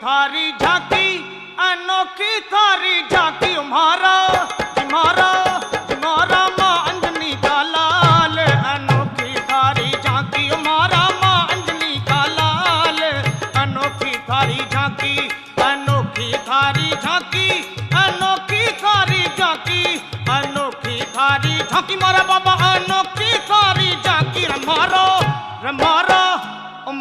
थारी झांकी अनोखी थारी झांकी तुम्हारा तुम्हारा तुम्हारा माँ अंजनी का लाल अनोखी थारी झांकी तुम्हारा माँ अंजनी का लाल अनोखी थारी झांकी अनोखी थारी झांकी अनोखी थारी झांकी अनोखी थारी झांकी मारा बाबा अनोखी थारी झांकी रमारो रमारा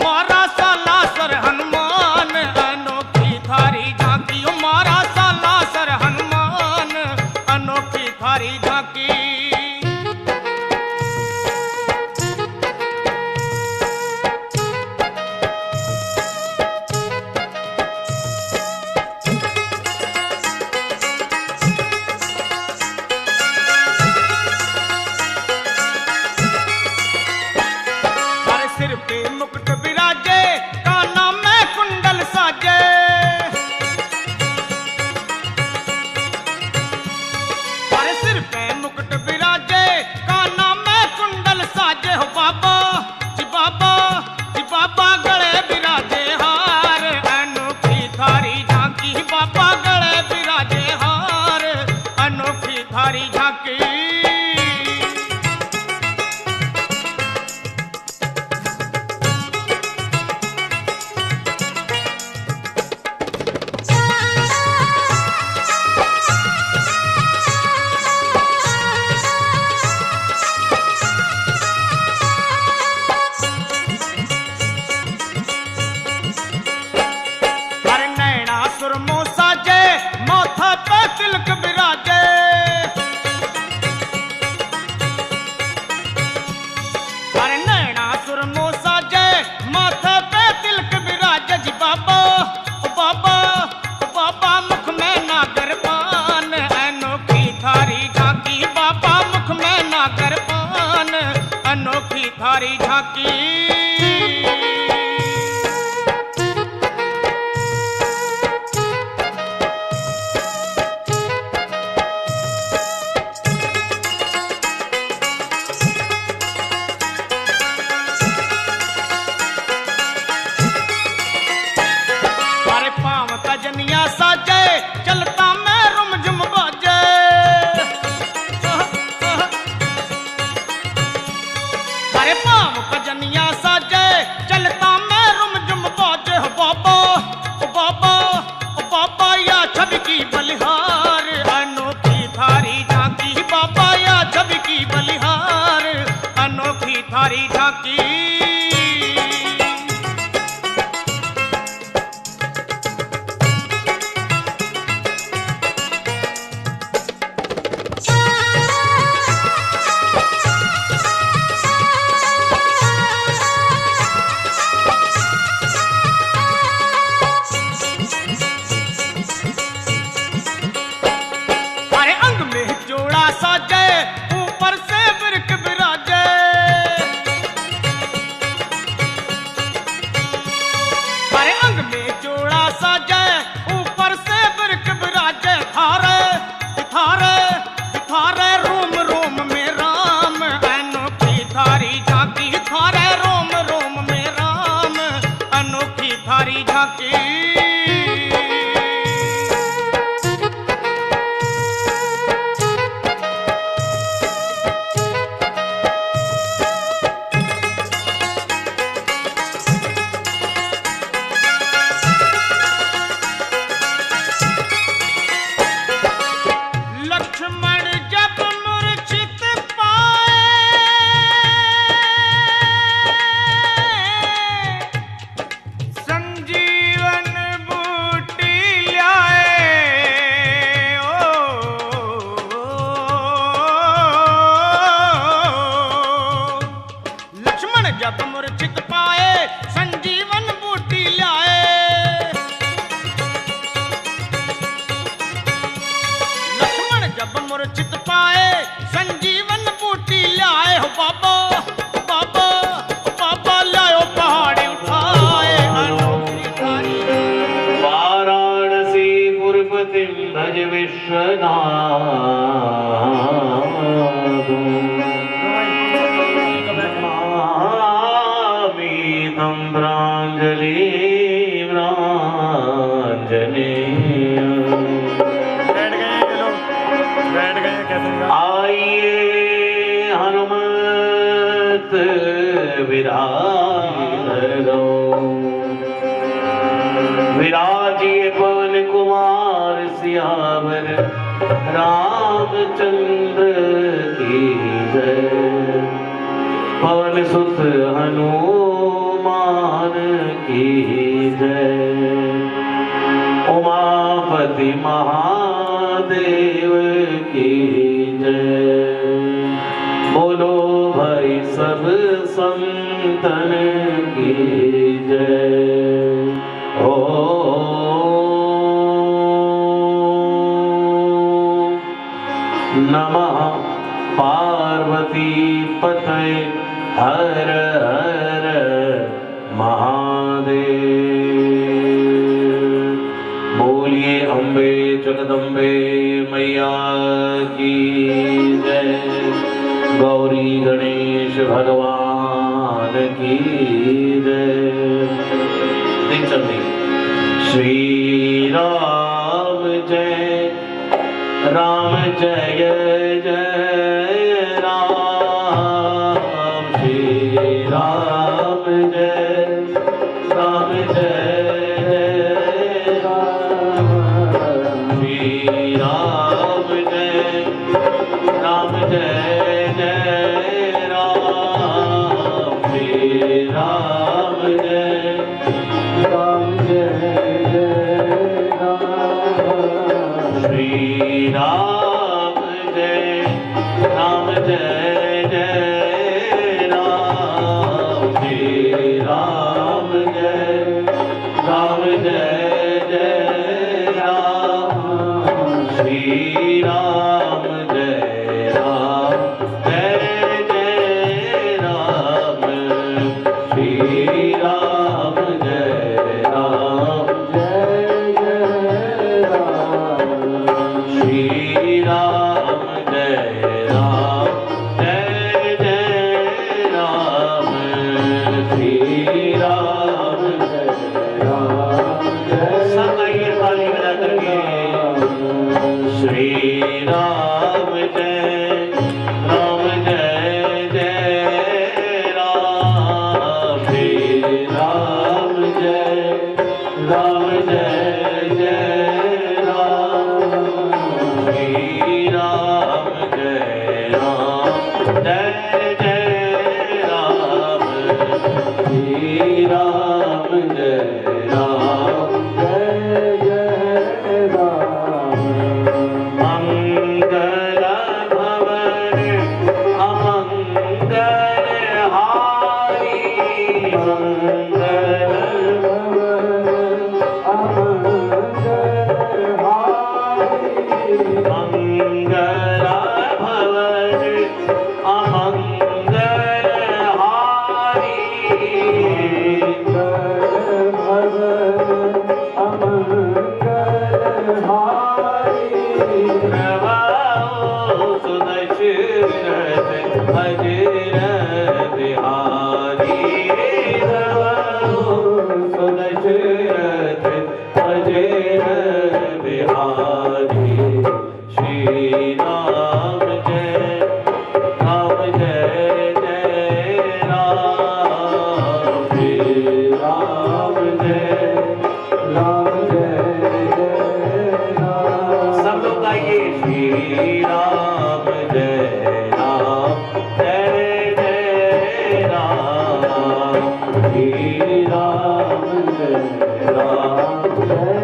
मारा साला सर हनुमान अनोखी थारी झांकी मारा साला सर हनुमान अनोखी थारी झांकी सिर पे मुकुट विराजे काना में कुंडल साजे अरे सिर पे मुकुट विराजे काना में कुंडल साजे हो बाबा जी बाबा जी बाबा गले विराजे हार अनोखी थारी झांकी बाबा गले विराजे हार अनोखी थारी झांकी सुरमो साजे माथा पे तिलक विराजे अरे नैना सुरमो साजे माथा पे तिलक विराजे जी बाबा बाबा बाबा मुख में नागर पान अनोखी थारी झांकी बाबा मुख में नागर पान अनोखी थारी झांकी कजनिया साजे चलता मैं रुम झुम बाजे अरे पाम कजनिया साजे चलता मैं रुम झुम बाजे हो बाबा ओ बाबा ओ बाबा या छवि की बलिहार अनोखी थारी झांकी बाबा या छवि की बलिहार अनोखी थारी झांकी जोड़ा साजे ऊपर से बिरक विराजे अरे अंग में जोड़ा साजे ऊपर से बिरक विराजे थारे थारे थारे रोम रोम में राम अनोखी थारी झांकी थारे रोम रोम में राम अनोखी थारी झांकी लक्ष्मण जब मूर्छित पाए संजीवन बूटी लाए लक्ष्मण जब मूर्छित पाए संजीवन बूटी लाए जब मूर्छित पाए संजीवन बूटी लाए हो बाबा बाबा बाबा लाओ पहाड़ी उठाए अनोखी थारी वाराणसी पुरपति भज विश्वनाथ नमामि तम्रांजलि सुत विरारो विराजिए पवन कुमार सियावर रामचंद्र की जय। पवन सुत हनुमान की जय। उमापति महादेव की जय। बोलो भाई सब संतन की जय। ओ नमः पार्वती पतये हर हर महादेव। बोलिए अम्बे जगदम्बे मैया की जय। गौरी गणेश भगवान की जय। दिन चलती श्री राम जय राम जय जय राम। श्री राम जय राम जय राम। श्री राम जय राम जय जय राम। श्री राम जय राम जय जय राम। श्री राम जय राम जय जय राम। श्री राम जय राम जय जय राम। श्री राम जय राम जय जय राम। श्री राम जय राम जय जय राम। श्री राम जय राम जय जय राम। श्री राम जय राम जय। सब आइए ताली बजा करके। श्री राम जय राम जय जय राम। श्री राम जय राम जय जय राम। श्री राम जय राम जय जय राम। श्री राम जय राम जय जय राम। मंगल भवन अमंगल हारी। मंगल भवन अमंगल हारी। मंगल भवन अमंगल हारी। मंगल भवन अमंगल हारी। प्रभाओ सुदशरथ अजर बिहारी। प्रभाओ सुदशरथ अजर बिहारी। श्री राम जय जय राम। श्री राम जय जय राम। सब लोग गाइए श्री राम जय जय राम। श्री राम जय जय।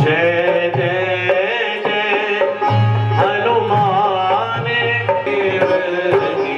जय जय जय हनुमान देव की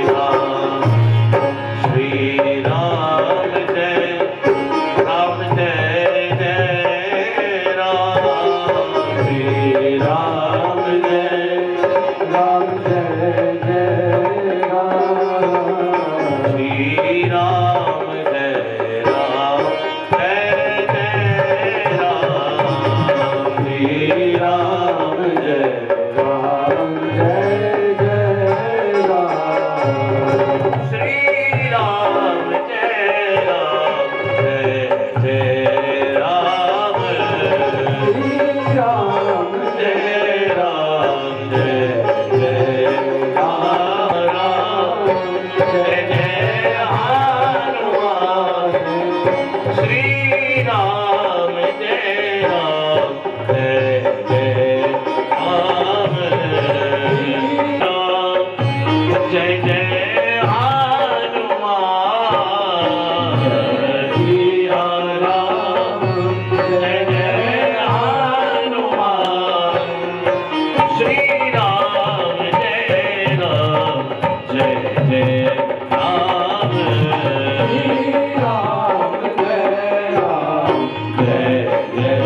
जय राम श्री राम जय राम जय जय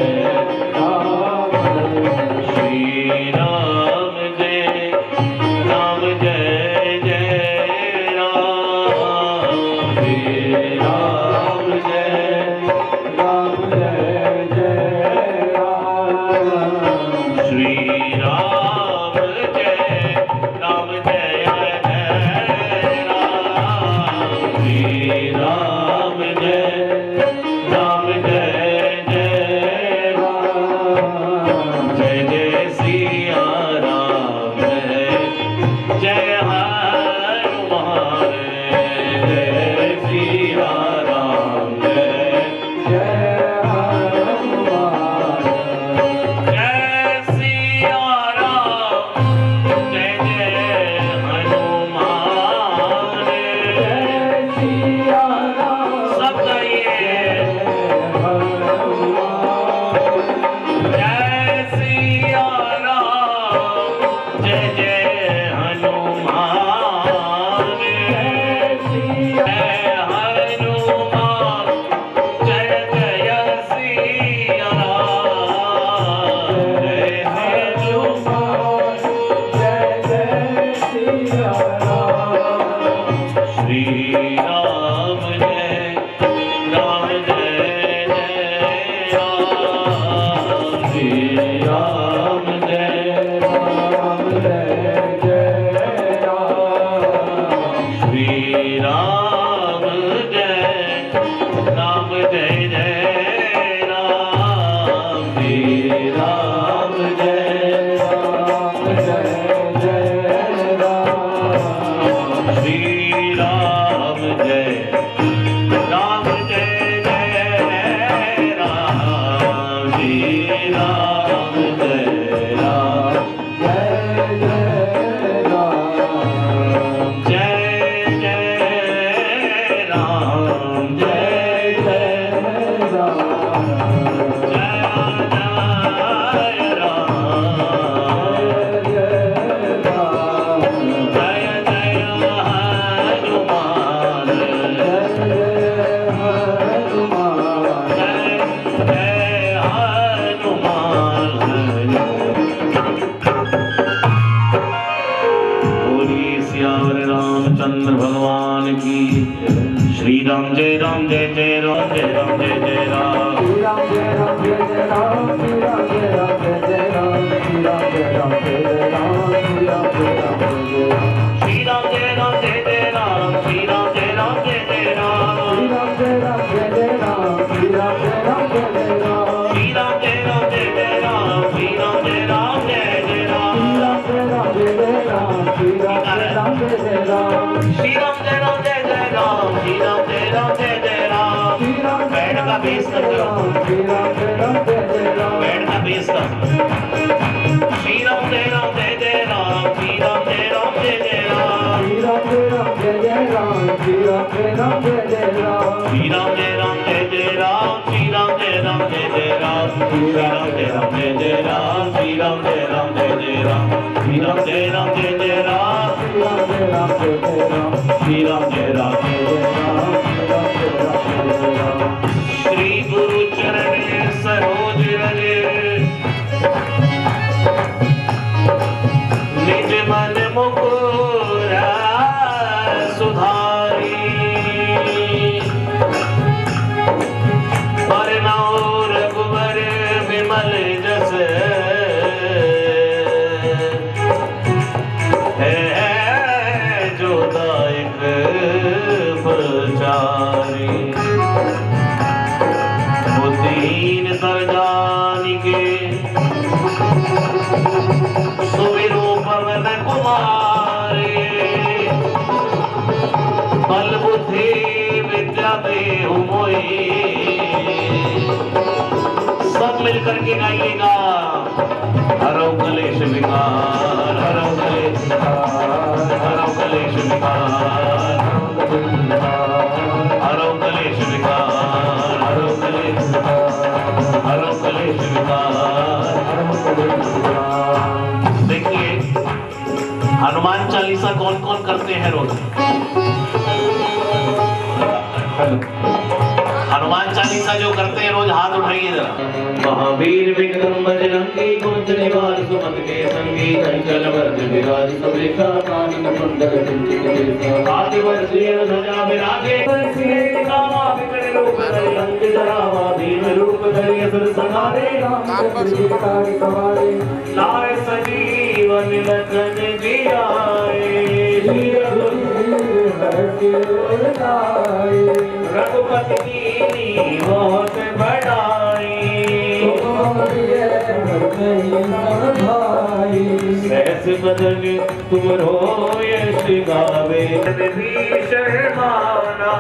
राम श्री राम जय राम जय जय राम श्री राम जय राम जय जय राम श्री राम जय राम जय जय राम श्री राम जय राम जय जय राम जय जय सिया राम जय हनुमान जय सिया राम जय हनुमान जय सिया राम जय जय हनुमान जय सिया राम सब गाइए जय सिया राम जय जय हनुमान जय सिया हनुमान जय जय सिया राम जय हनुमान जय जय सिया राम श्री राम जय राम जय जय राम श्री राम जय राम जय जय राम श्री राम जय राम जय जय राम श्री राम जय राम जय जय राम श्री राम जय राम जय जय राम श्री राम जय राम जय जय राम जय जय राम जय जय राम जय जय राम जय राम जय जय हनुमान जय हनुमान जय जय हनुमान बोलिए सियावर रामचंद्र भगवान की श्री राम जय राम जय जय राम जय राम जय जय राम श्री राम जय राम जय जय राम श्री राम जय राम जय जय राम श्री राम जय राम जय जय राम श्री राम जय राम जय जय राम श्री राम जय राम जय जय राम श्री राम जय राम जय जय राम श्री राम जय राम जय जय राम श्री राम जय राम जय जय राम श्री राम जय राम जय जय राम श्री राम जय राम जय जय राम श्री राम जय राम जय जय राम श्री राम जय राम जय जय राम श्री राम जय राम जय जय राम श्री राम जय राम जय जय राम श्री राम बैठ का बेस कर दो श्री राम जय राम जय जय राम बैठ का बेस कर श्री राम जय राम जय जय राम श्री राम जय राम जय जय राम श्री राम जय राम जय जय राम श्री राम जय राम जय जय राम श्री राम जय राम जय जय राम श्री राम जय राम जय जय राम श्री राम जय राम जय जय राम श्री राम जय राम जय जय राम श्री राम जय राम जय जय राम श्री राम जय राम जय जय राम श्री राम जय राम जय जय राम श्री गुरु चरण सरोज रज निज मन मुकुर सुधारी बरनौ रघुबर विमल जस है जो दायक प्रचारी बुद्धिहीन तर जानिके सुविरो पवन कुमारे बल बुद्धि विद्या देहु मोहि सब मिलकर के गाइएगा हरो कलेश विकार हरो कलेश विकार हरो कलेश विकार हरो कलेश विकार हरो कलेश हरो कलेश विकार देखिए हनुमान चालीसा कौन कौन लोग करते हैं रोज? हनुमान चालीसा जो करते हैं रोज, हाथ उठाइए जरा। महावीर विक्रम बजरंगी, कुंज निवार सुमत के संगी, कंचन वरद विराज सुबेसा, कानन कुंडल कुंचित केसा, हाथ वर्षीय ध्वजा विराजे, बरसिए कामा विकट रूप धरि, अंग धरावा भीम रूप धरि, असुर संहारे, रामचंद्र जी काज सवारे, लाए सजीवन लखन जियाए, श्री रघुवीर हर्षि उर लाए, रघुपति कीन्ही बहुत बड़ाई, सहस बदन तुमरो यश गावे, विभीषण माना,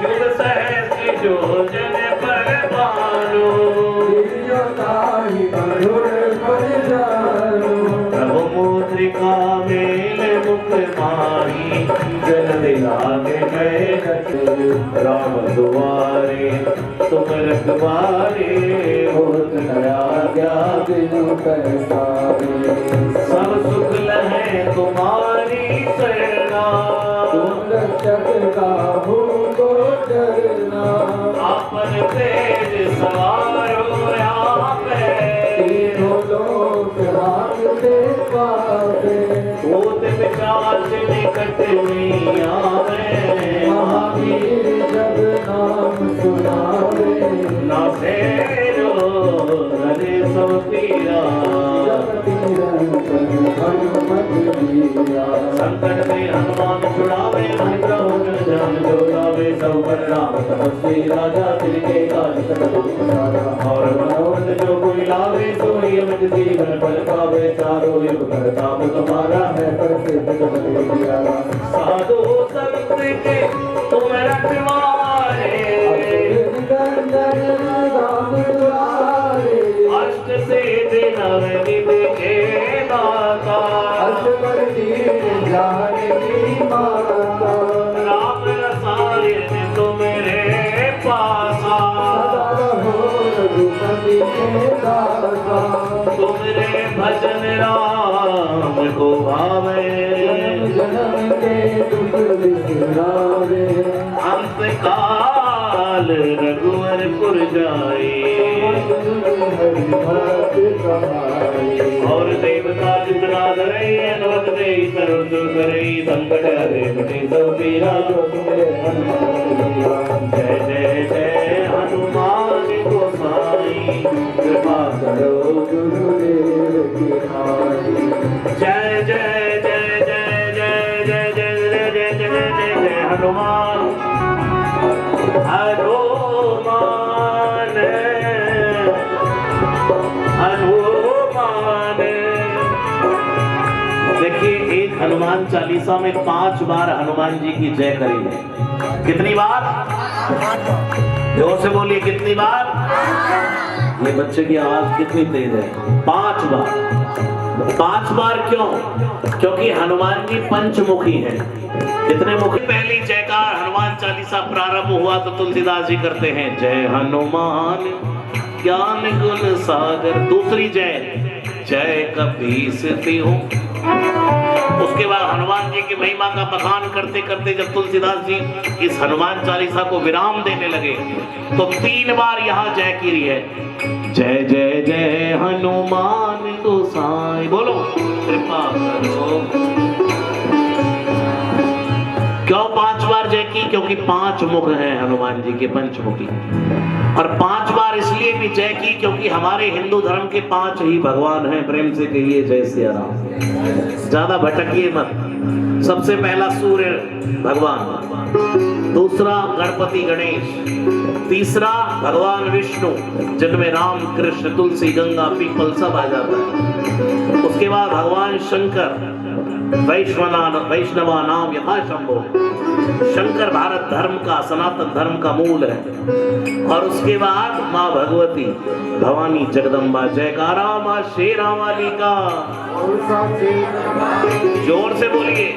युग सहस्र जो जन पर पालो, प्रभु मुद्रिका मेल मुख माही, जन दिलागे गए राम दुआरे, तुम रखवारे होत नया सब सुख लहे तुम्हारी शरणा, तुम रक्षक काहू को डरना, आपन तेज सवारो आपे, तीनों लोक भागते पावे, भूत पिशाच निकट नहीं आवे, महावीर जब नाम सुनावे, ना फेरो हरे सब पीरा, संकट में हनुमान छुड़ावे, मन क्रम जान जो लावे, सब पर राम तपस्वी राजा, तिनके काज सकल तुम और मनोरथ जो कोई लावे, सोई अमित जीवन फल पावे, चारों युग प्रताप तुम्हारा है, प्रसिद्ध जगत विख्याता, साधु संत के तुम रखवारे, अष्ट सिद्धि नव निधि के दाता, राम रसायन तुम्हारे पासा, तुम्हारे भजन राम को भावे, अंत काल रघुवरपुर जाए, और देवता जितना धरे, अनुमत दे सर्व सुख करे, संकट हरे मिटे सब पीरा, जय जय जय हनुमान गोसाई, कृपा करो गुरुदेव की नाई, जय जय जय जय जय जय जय जय जय जय जय जय हनुमान, हनुमान हनुमान। देखिए, एक हनुमान चालीसा में 5 बार हनुमान जी की जय करी है। कितनी बार? जोर से बोलिए, कितनी बार? ये बच्चे की आवाज कितनी तेज है? 5 बार। 5 बार क्यों? क्योंकि हनुमान जी पंचमुखी हैं। कितने मुखी? पहली जयकार हनुमान चालीसा प्रारंभ हुआ तो तुलसीदास जी करते हैं, जय हनुमान ज्ञान गुण सागर। दूसरी जय, जय कपीस तिहु। उसके बाद हनुमान जी की महिमा का बखान करते करते जब तुलसीदास जी इस हनुमान चालीसा को विराम देने लगे तो 3 बार यहाँ जय की है, जय जय जय हनुमान गोसाई। बोलो, कृपा करो। क्यों 5 बार जय की? क्योंकि 5 मुख हैं हनुमान जी के, पंचमुखी। और 5 बार इसलिए भी जय की क्योंकि हमारे हिंदू धर्म के 5 ही भगवान हैं। प्रेम से कहिए जय सिया राम। ज्यादा भटकिए मत। सबसे पहला सूर्य भगवान, दूसरा गणपति गणेश, तीसरा भगवान विष्णु जिनमें राम कृष्ण तुलसी गंगा पीपल सब आ जाता है। उसके बाद भगवान शंकर, वैष्णवा नाम यथा शंभो। शंकर भारत धर्म का, सनातन धर्म का मूल है। और उसके बाद माँ भगवती भवानी जगदम्बा। जयकारा माँ शेरा वाली का, जोर से बोलिए।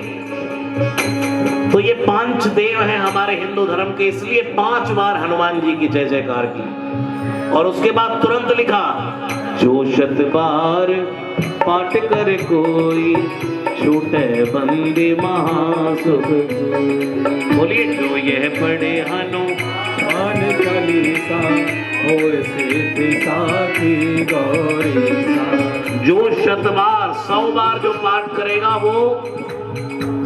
तो ये 5 देव हैं हमारे हिंदू धर्म के, इसलिए 5 बार हनुमान जी की जय जयकार की। और उसके बाद तुरंत लिखा जो शत बार पाठ कर कोई छूटे बंदे महासुख। बोलिए जो यह पढ़े हनुमान चालीसा होए सिद्धि साखी गौरी सा। जो शतबार 100 बार जो पाठ करेगा वो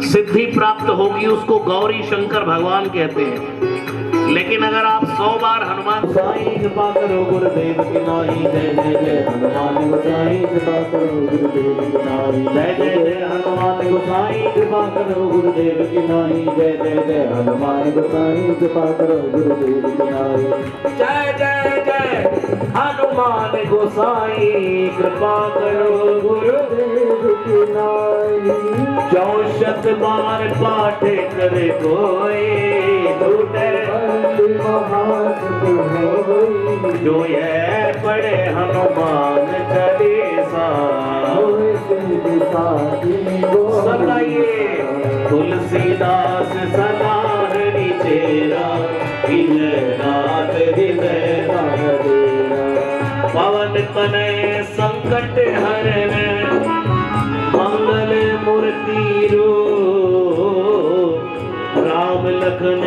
सिद्धि प्राप्त होगी, उसको गौरी शंकर भगवान कहते हैं। लेकिन अगर आप 100 बार हनुमान गोसाई कृपा करो गुरुदेव की नाई, जय जय जय हनुमान गोसाई कृपा करो गुरुदेव की नाई, जय जय जय हनुमान गोसाई कृपा करो गुरुदेव की नाई, जय जय जय हनुमान गोसाई कृपा करो गुरुदेव की नाई, जय जय जय हनुमान गोसाई कृपा करो गुरुदेव की नाई। जो शत बार पाठ करे कोई छूटे जो ये पढ़े हनुमान चालीसा। सदाइए तुलसीदास सदाहरि चेरा, नाथ हृदय पवन तनय संकट हरण, मंगल मूर्ति रूप, राम लखन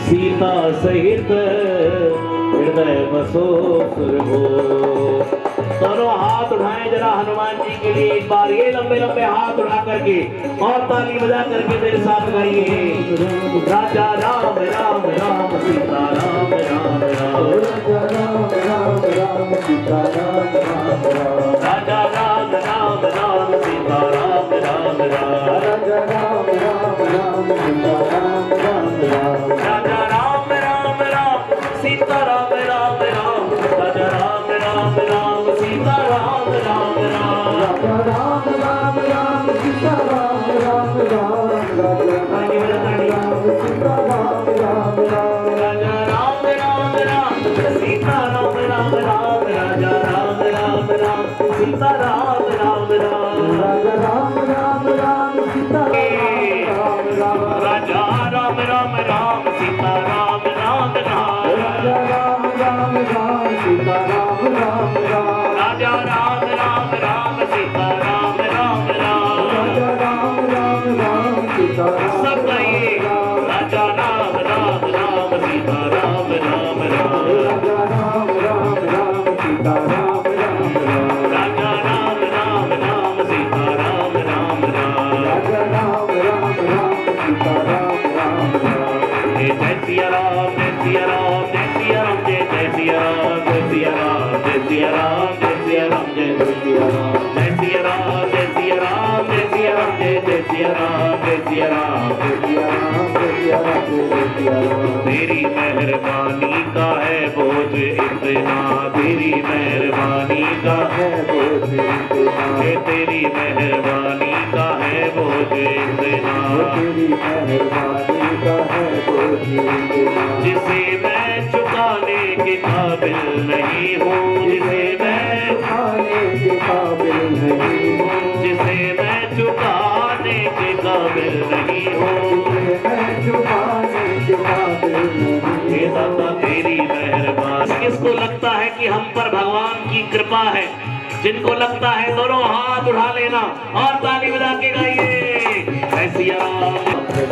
सीता सहित हृदय बसो सुर हो। दोनों हाथ उठाएं जरा हनुमान जी के लिए एक बार, ये लंबे लंबे हाथ उठा करके और ताली बजा करके मेरे साथ गाइए। राजा राम राम राम सीता राम राम राम, सीता राम राम राम, राजा राम राम राम सीता राम राम राम, राजा राम राम राम सीता राम राम राम, राजा राम राम राम सीता राम राम राम, राजा राम राम राम सीता राम राम राम, राजा राम राम राम सीता राम राम राम, राजा राम राम सीता राम राम राम, राजा राम राम राम सीता राम राम राम, राजा राम राम राम सीता राम राम राम, राजा राम राम राम सीता राम राम, राजा राम राम राम सीता राम राम राम, राजा राम राम राम सीता राम राम राम, राजा राम राम राम सीता राम राम राम, राजा राम राम राम सीता राम सब गाइए। राम, राजा राम राम राम सीता राम राम राम, राजा राम राम राम सीता राम राम राम, राजा राम राम राम सीता राम राम राम, राजा राम राम राम सीता राम राम राम, जय सिया राम जय सिया राम जय सिया राम जय जय सिया राम जय सिया राम जय सिया राम जय सिया राम जय सिया राम, जय सिया राम जय सिया राम जय सिया राम जय जय सिया राम जय सिया राम। सिया राम, सिया राम, सिया राम, तेरी मेहरबानी का है बोझ इतना, तेरी मेहरबानी का है बोझ इतना, है, तेरी मेहरबानी का है बोझ इतना, तेरी मेहरबानी का है बोझ इतना, जिसे मैं चुकाने के काबिल नहीं हूँ, जिसे मैं खाने के काबिल नहीं हूँ, जिसे मैं चुकाने के काबिल नहीं हूँ, मैं छुपाने के काबिल नहीं हे दाता तेरी मेहरबानी। किसको लगता है कि हम पर भगवान की कृपा है? जिनको लगता है दोनों हाथ उठा लेना और ताली बजा के गाइए। जय सिया राम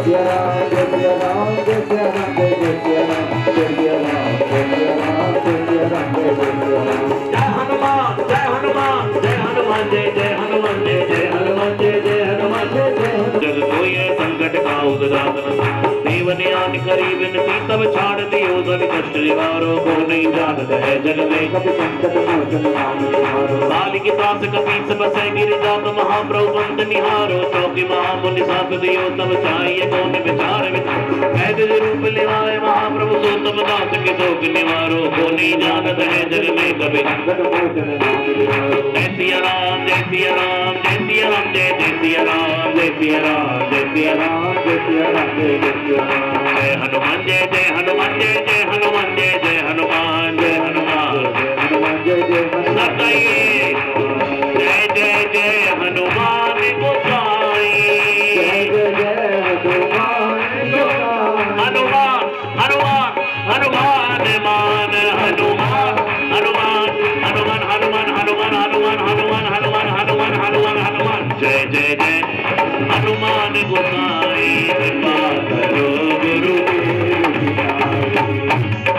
सिया राम, सिया राम, सिया राम, सिया राम, सिया राम, सिया राम, सिया राम, सिया राम, जय हनुमान जय हनुमान जय हनुमान जय जय हनुमान जय जय हनुमान जय जय हनुमान जय जय हनुमान। जग को ये संकट का उदाहरण देव ने आन करी विनती तब छाड़ दियो सब कष्ट निवारो को नहीं जानत है जग में कभी संकट मोचन नाम तुम्हारो, काली की सांस कपीस बसे गिर जात महाप्रभु बंद निहारो चौकी महामुनि साथ दियो तब चाहिए कौन विचार कैद रूप लिवाए महाप्रभु सो तब दास के शोक निवारो को नहीं जानत है जग में कभी संकट मोचन नाम तुम्हारो, जय सिया राम जय सिया राम जय सिया राम जय जय सिया राम जय सिया राम जय सिया राम जय सिया राम, जय सिया राम, जय हनुमान जय हनुमान जय हनुमान जय हनुमान जय हनुमान हनुमान जय जय हनुमान, सताइए जय जय जय हनुमान गोसाई जय जय जय हनुमान गोसाई, हनुमान हनुमान हनुमान मान हनुमान हनुमान हनुमान हनुमान हनुमान जय जय जय हनुमान गोसाई कृपा करो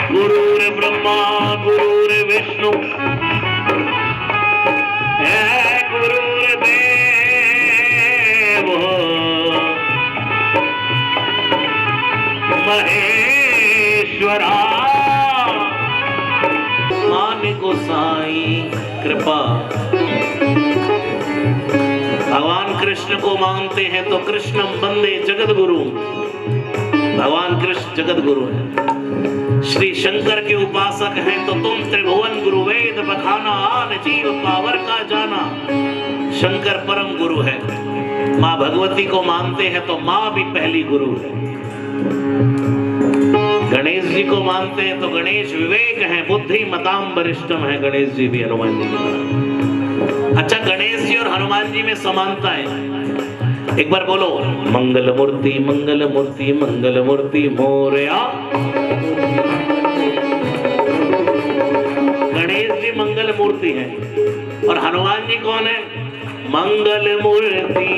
गुरुर ब्रह्मा गुरुर विष्णु गुरुर देव महेश्वरा मान गोसाई कृपा। भगवान कृष्ण को मानते हैं तो कृष्णम वंदे जगत गुरु। भगवान कृष्ण जगत गुरु है। श्री शंकर के उपासक हैं तो तुम त्रिभुवन गुरु वेद बखाना आन जीव पावर का जाना। शंकर परम गुरु है। माँ भगवती को मानते हैं तो माँ भी पहली गुरु है। गणेश जी को मानते हैं तो गणेश विवेक है, बुद्धि मताम वरिष्ठम है। गणेश जी भी हनुमान जी की तरह। अच्छा, गणेश जी और हनुमान जी में समानता है। एक बार बोलो, मंगल मूर्ति मंगल मूर्ति मंगल मूर्ति मोरया। गणेश जी मंगल मूर्ति है और हनुमान जी कौन है? मंगल मूर्ति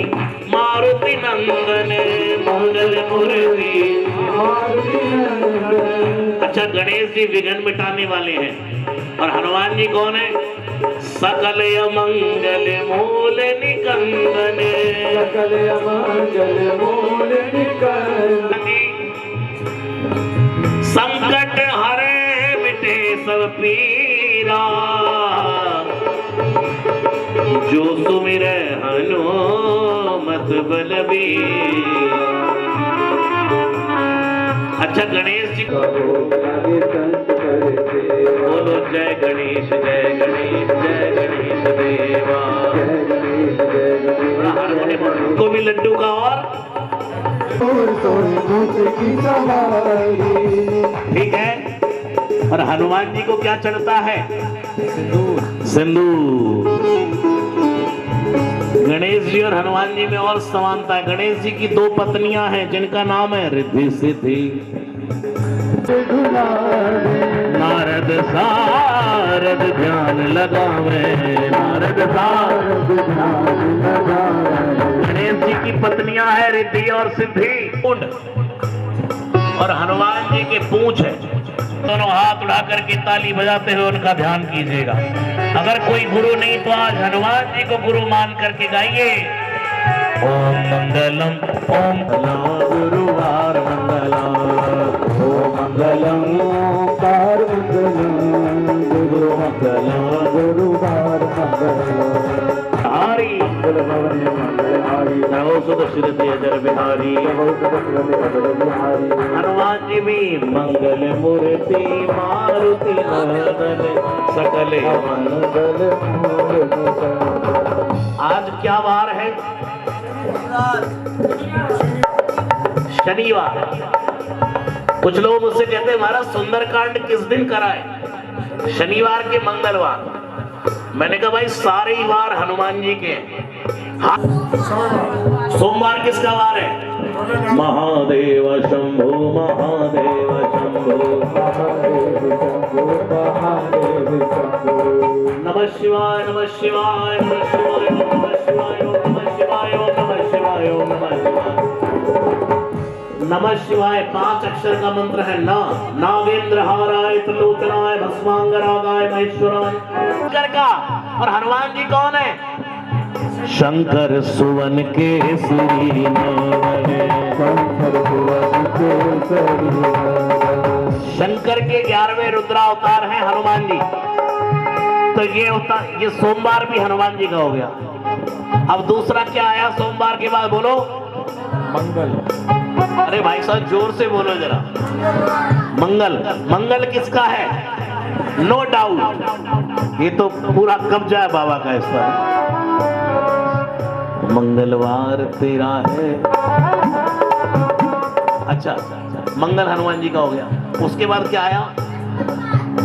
मारुति नंदन मंगल मूर्ति। अच्छा, गणेश जी विघ्न मिटाने वाले हैं और हनुमान जी कौन है? सकल मंगल मूल निकंदन सकल मंगल मूल निकंदन। संकट हरे मिटे सब पीरा जो सुमिरै हनुमत बलबीरा। अच्छा, गणेश जी बोलो जय गणेश जय गणेश जय गणेश देवा। को भी लड्डू का और ठीक है। और हनुमान जी को क्या चढ़ता है? सिंदूर। गणेश जी और हनुमान जी में और समानता है। गणेश जी की दो पत्नियां हैं जिनका नाम है रिद्धि सिद्धि। नारद सारद ध्यान लगावे नारद सारद ध्यान लगावे। गणेश जी की पत्नियां हैं रिद्धि और सिद्धि और हनुमान जी के पूंछ है। दोनों हाथ उठा करके ताली बजाते हुए उनका ध्यान कीजिएगा। अगर कोई गुरु नहीं तो आज हनुमान जी को गुरु मान करके गाइए। ओम मंगलम ओम गुरुवार मंगलम ओम मंगलम ओंकार मंगलम गुरु मंगलम गुरुवार मंगलम हरि बिहारी। हनुमान जी भी मंगल मूर्ति मारुति नंदन सकल मंगल। आज क्या वार है? शनिवार। कुछ लोग मुझसे कहते हैं महाराज सुंदरकांड किस दिन कराए? शनिवार के मंगलवार। मैंने कहा भाई सारे ही वार हनुमान जी के। हाँ, सोमवार किसका वार है? महादेव शंभो महादेव शंभो नमः शिवाय नमः शिवाय नमः शिवाय नमः शिवाय नमः शिवाय नमः शिवाय नमः शिवाय नमः शिवाय। 5 अक्षर का मंत्र है। नागेंद्र हाराय त्रिलोचनाय भस्मांगरागाय महेश्वराय। शंकर का। और हनुमान जी कौन है? शंकर सुवन के श्री शंकर के 11वें रुद्रावतार हैं हनुमान जी। तो ये सोमवार भी हनुमान जी का हो गया। अब दूसरा क्या आया सोमवार के बाद? बोलो मंगल। अरे भाई साहब जोर से बोलो जरा। मंगल। मंगल किसका है? नो डाउट ये तो पूरा कब्जा है बाबा का इस पर। मंगलवार तेरा है। अच्छा, मंगल हनुमान जी का हो गया। उसके बाद क्या आया?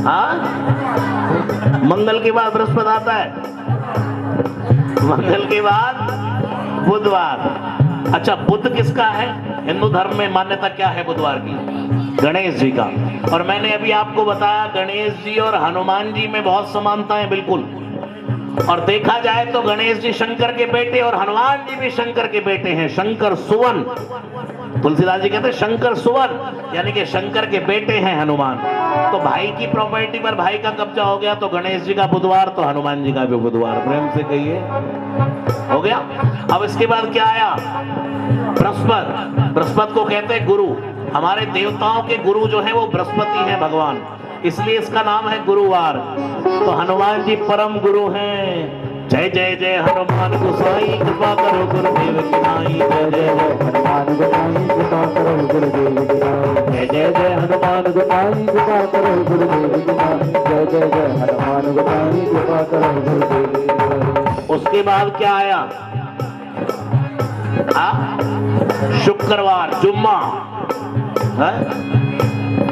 हाँ, मंगल के बाद बृहस्पति आता है। मंगल के बाद बुधवार। अच्छा, बुध किसका है? हिंदू धर्म में मान्यता क्या है बुधवार की? गणेश जी का। और मैंने अभी आपको बताया गणेश जी और हनुमान जी में बहुत समानता है बिल्कुल। और देखा जाए तो गणेश जी शंकर के बेटे और हनुमान जी भी शंकर के बेटे हैं। शंकर सुवन, तुलसीदास जी कहते हैं शंकर सुवन, यानी कि शंकर के बेटे हैं हनुमान। तो भाई की प्रॉपर्टी पर भाई का कब्जा हो गया तो गणेश जी का बुधवार तो हनुमान जी का भी बुधवार। प्रेम से कहिए, हो गया। अब इसके बाद क्या आया? बृहस्पति। बृहस्पति को कहते हैं गुरु। हमारे देवताओं के गुरु जो है वो बृहस्पति हैं भगवान, इसलिए इसका नाम है गुरुवार। तो हनुमान जी परम गुरु हैं। जय जय जय हनुमान गोसाई कृपा करो गुरुदेव की नाई। जय जय जय हनुमान गोसाई कृपा करो गुरुदेव की नाई। जय जय जय हनुमान गोसाई कृपा करो गुरुदेव की नाई। जय जय जय हनुमान गोसाई कृपा करो गुरुदेव की नाई। उसके बाद क्या आया? शुक्रवार, जुम्मा,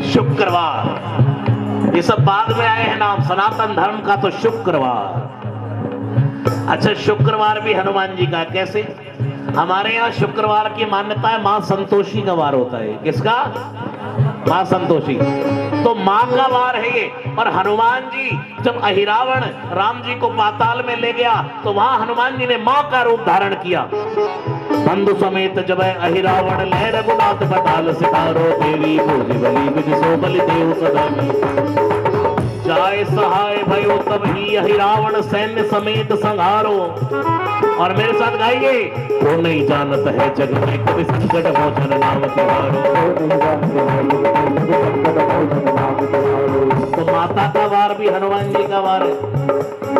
शुक्रवार, ये सब बाद में आए हैं नाम सनातन धर्म का। तो शुक्रवार, अच्छा शुक्रवार भी हनुमान जी का। कैसे? हमारे यहाँ शुक्रवार की मान्यता है, मां संतोषी का वार होता है। किसका? मां संतोषी। तो मां का वार है ये। और हनुमान जी जब अहिरावण राम जी को पाताल में ले गया तो वहां हनुमान जी ने मां का रूप धारण किया। बंधु समेत जब अहिरावण ले रघुनाथ पताल सितारो देवी भोज बलि विज सो बलि देव सदा जाय सहाय भयो तब ही अहिरावण सैन्य समेत संहारो। और मेरे साथ गाइए, वो नहीं जानत है जग में कभी संकट मोचन नाम तिहारो। तो माता का वार भी हनुमान जी का वार है।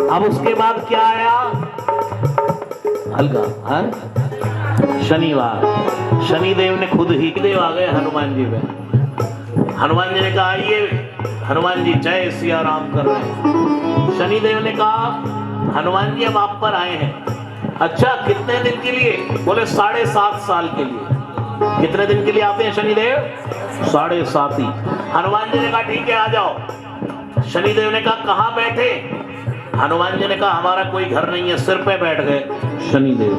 अब उसके बाद क्या आया? हल्का शनिवार। शनिदेव ने खुद ही देव आ गए हनुमान जी में। हनुमान जी ने कहा आइए, हनुमान जी जय सिया राम कर रहे हैं। शनिदेव ने कहा हनुमान जी अब आप पर आए हैं। अच्छा कितने दिन के लिए? बोले 7.5 साल के लिए। कितने दिन के लिए आते हैं शनिदेव? 7.5 ही। हनुमान जी ने कहा ठीक है आ जाओ। शनिदेव ने कहा कहाँ बैठे? हनुमान जी ने कहा हमारा कोई घर नहीं है, सिर पे बैठ गए शनिदेव।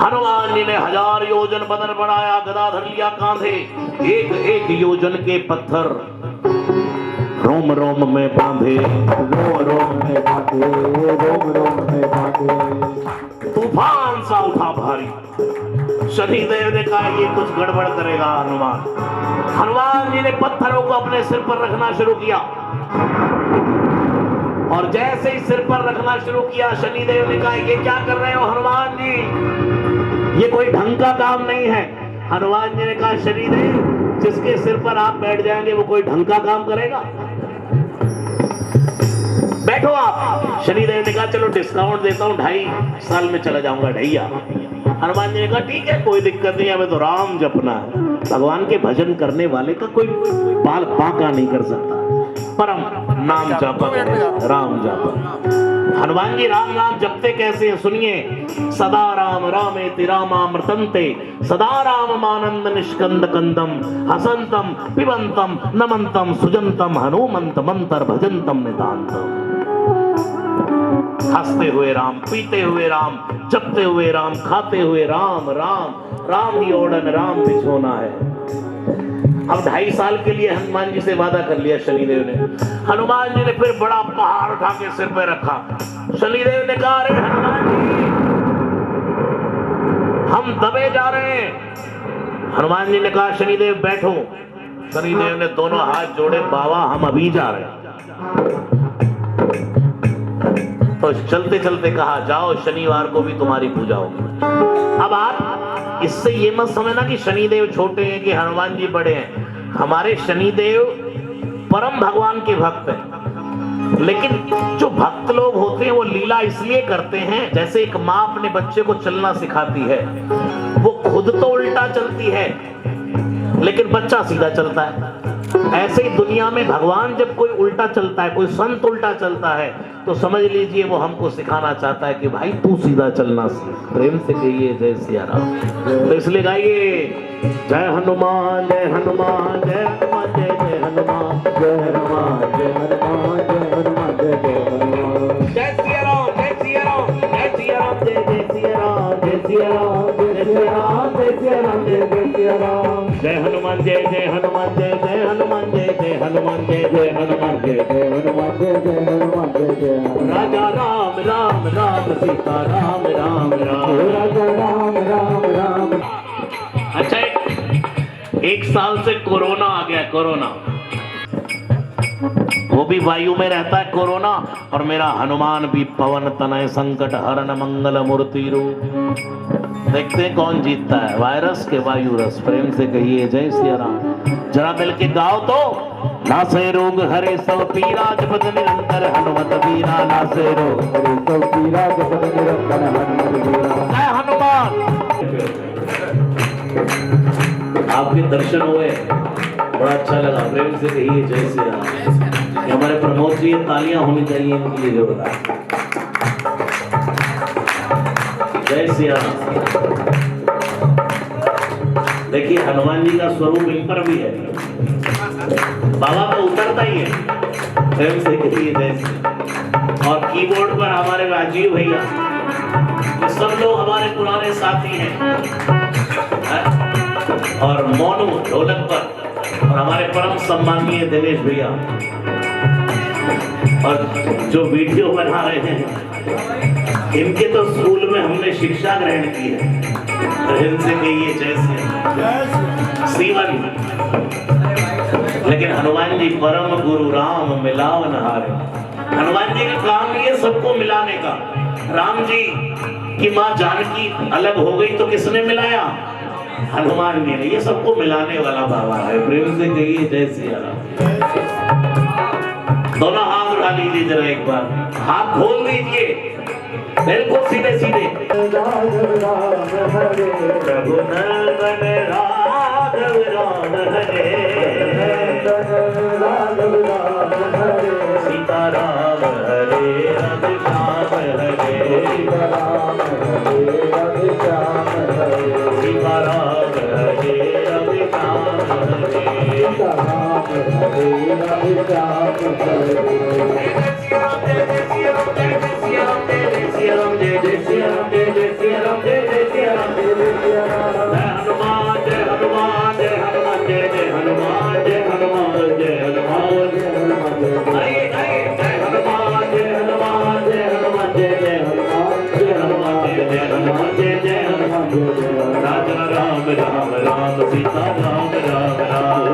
हनुमान जी ने 1000 योजन बदन बढ़ाया, गदाधर लिया कांधे, एक एक योजन के पत्थर रोम रोम में बांधे, रोम रोम में बांधे, रोम रोम में बांधे। तूफान सा उठा भारी। शनिदेव ने कहा ये कुछ गड़बड़ करेगा हनुमान। हनुमान जी ने पत्थरों को अपने सिर पर रखना शुरू किया और जैसे ही सिर पर रखना शुरू किया शनिदेव ने कहा ये क्या कर रहे हो हनुमान जी, ये कोई ढंग का काम नहीं है। हनुमान जी ने कहा शनिदेव जिसके सिर पर आप बैठ जाएंगे वो कोई ढंग का काम करेगा, बैठो आप। शनिदेव ने कहा चलो डिस्काउंट देता हूँ, 2.5 साल में चला जाऊंगा ढैया। हनुमान जी ने कहा ठीक है कोई दिक्कत नहीं, हमें तो राम जपना है। भगवान के भजन करने वाले का कोई बाल बांका नहीं कर सकता। परम नाम जपत है, राम जपत। हनुमान जी राम नाम जपते कैसे हैं सुनिए। सदा राम रामेति रामामृतंते, सदा राम मानंद निष्कंद कंदम, हसंतम पिबंतम नमंतम सुजंतम हनुमंत मंतर भजंतम नितांतम। हंसते हुए राम, पीते हुए राम, जपते हुए राम, खाते हुए राम, राम राम ही ओढ़न राम बिछोना है। अब 2.5 साल के लिए हनुमान जी से वादा कर लिया शनिदेव ने। हनुमान जी ने फिर बड़ा पहाड़ उठा के सिर पे रखा। शनिदेव ने कहा अरे हनुमान जी हम दबे जा रहे हैं। हनुमान जी ने कहा शनिदेव बैठो। शनिदेव ने दोनों हाथ जोड़े, बाबा हम अभी जा रहे हैं। तो चलते चलते कहा जाओ शनिवार को भी तुम्हारी पूजा होगी। अब आप इससे ये मत समझना कि शनिदेव छोटे हैं कि हनुमान जी बड़े हैं। हमारे शनिदेव परम भगवान के भक्त हैं, लेकिन जो भक्त लोग होते हैं वो लीला इसलिए करते हैं, जैसे एक माँ अपने बच्चे को चलना सिखाती है, वो खुद तो उल्टा चलती है लेकिन बच्चा सीधा चलता है। ऐसे ही दुनिया में भगवान जब कोई उल्टा चलता है, कोई संत उल्टा चलता है, तो समझ लीजिए वो हमको सिखाना चाहता है कि भाई तू सीधा चलना सीख। प्रेम से कहिए जय सिया राम। तो इसलिए गाइए जय हनुमान जय हनुमान जय हनुमान जय जय हनुमान जय हनुमान जय हनुमान जय हनुमान जय जय हनुमान। जय सिया राम जय सिया राम जय सिया राम जय जय सिया राम जय सिया राम जय सिया राम जय सिया राम जय जय सिया राम। जय हनुमान जय जय हनुमान जय जय हनुमान जय जय हनुमान जय जय हनुमान जय जय हनुमान जय जय हनुमान जय जय राजा राम राम राम सीता राम राम राम राजा राम राम राम। अच्छा एक साल से कोरोना आ गया, कोरोना, वो भी वायु में रहता है कोरोना, और मेरा हनुमान भी पवन तनय संकट हरण मंगल मूर्ति रूप। देखते हैं कौन जीतता है, वायरस के वायु रस। प्रेम से कहिए जय सिया राम। जरा मिल के गाओ तो। नासे रोग हरे सब पीरा जपत निरंतर हनुमत वीरा। नासे रोग हरे सब पीरा जपत निरंतर हनुमत वीरा। जय हनुमान। आपके दर्शन हुए, बड़ा अच्छा लगा। प्रेम से कहिए जय श्री राम। ये हमारे प्रमोद जी, तालियां होनी चाहिए इनके लिए जोरदार। जय श्री राम। देखिए हनुमान जी का स्वरूप इन पर भी है, बाबा तो उतरता ही है। प्रेम से कहिए जय श्री। और कीबोर्ड पर हमारे राजीव भैया, सब लोग हमारे पुराने साथी हैं। और मोनू ढोलक पर, और हमारे परम सम्माननीय दिनेश भैया, और जो वीडियो बना रहे हैं, इनके तो स्कूल में हमने शिक्षा ग्रहण की है। इनसे कहिए जैसे सीवन। लेकिन हनुमान जी परम गुरु राम मिलाव नहारे। हनुमान जी का काम ये सबको मिलाने का। राम जी की माँ जानकी अलग हो गई तो किसने मिलाया? हनुमान जी ने। ये सबको मिलाने वाला बाबा है। प्रेम से कहिए जय सिया राम। दोनों हाथ उठा लीजिए जरा एक बार, हाथ खोल दीजिए बिल्कुल सीधे सीधे। राघव राम हरे रघुनंदन राघव राम हरे, राघव राम हरे सीता राम हरे राधे श्याम हरे, सीता राम हरे राधे श्याम हरे, सीता राम हरे राधे श्याम हरे, सीता राम हरे राधे श्याम हरे। राजा राम राम राम सीता राम राम राम,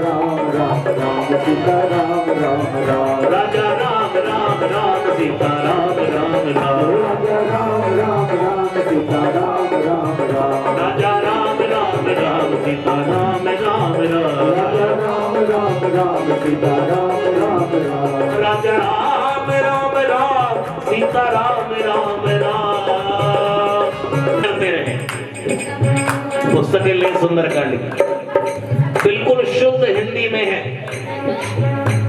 राम राम राम सीता राम राम राम, राजा राम राम राम सीता राम राम राम, राजा राम राम राम सीता राम राम राम, राजा राम राम राम सीता राम राम राम, राजा राम राम राम सीता राम राम राम, राजा राम राम राम सीता राम राम राम। करते रहे। पुस्तकें ले सुंदरकांड की, बिल्कुल शुद्ध हिंदी में है।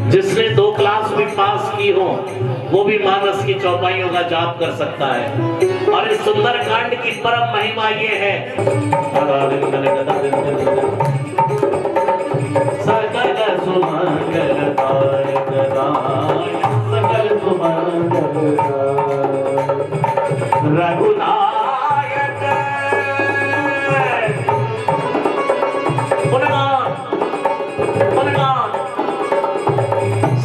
जिसने 2 क्लास भी पास की हो वो भी मानस की चौपाइयों का जाप कर सकता है। और इस सुंदरकांड की परम महिमा ये है, सकल सुमंगल दायक दाय, सकल सुमंगल रघुनायक।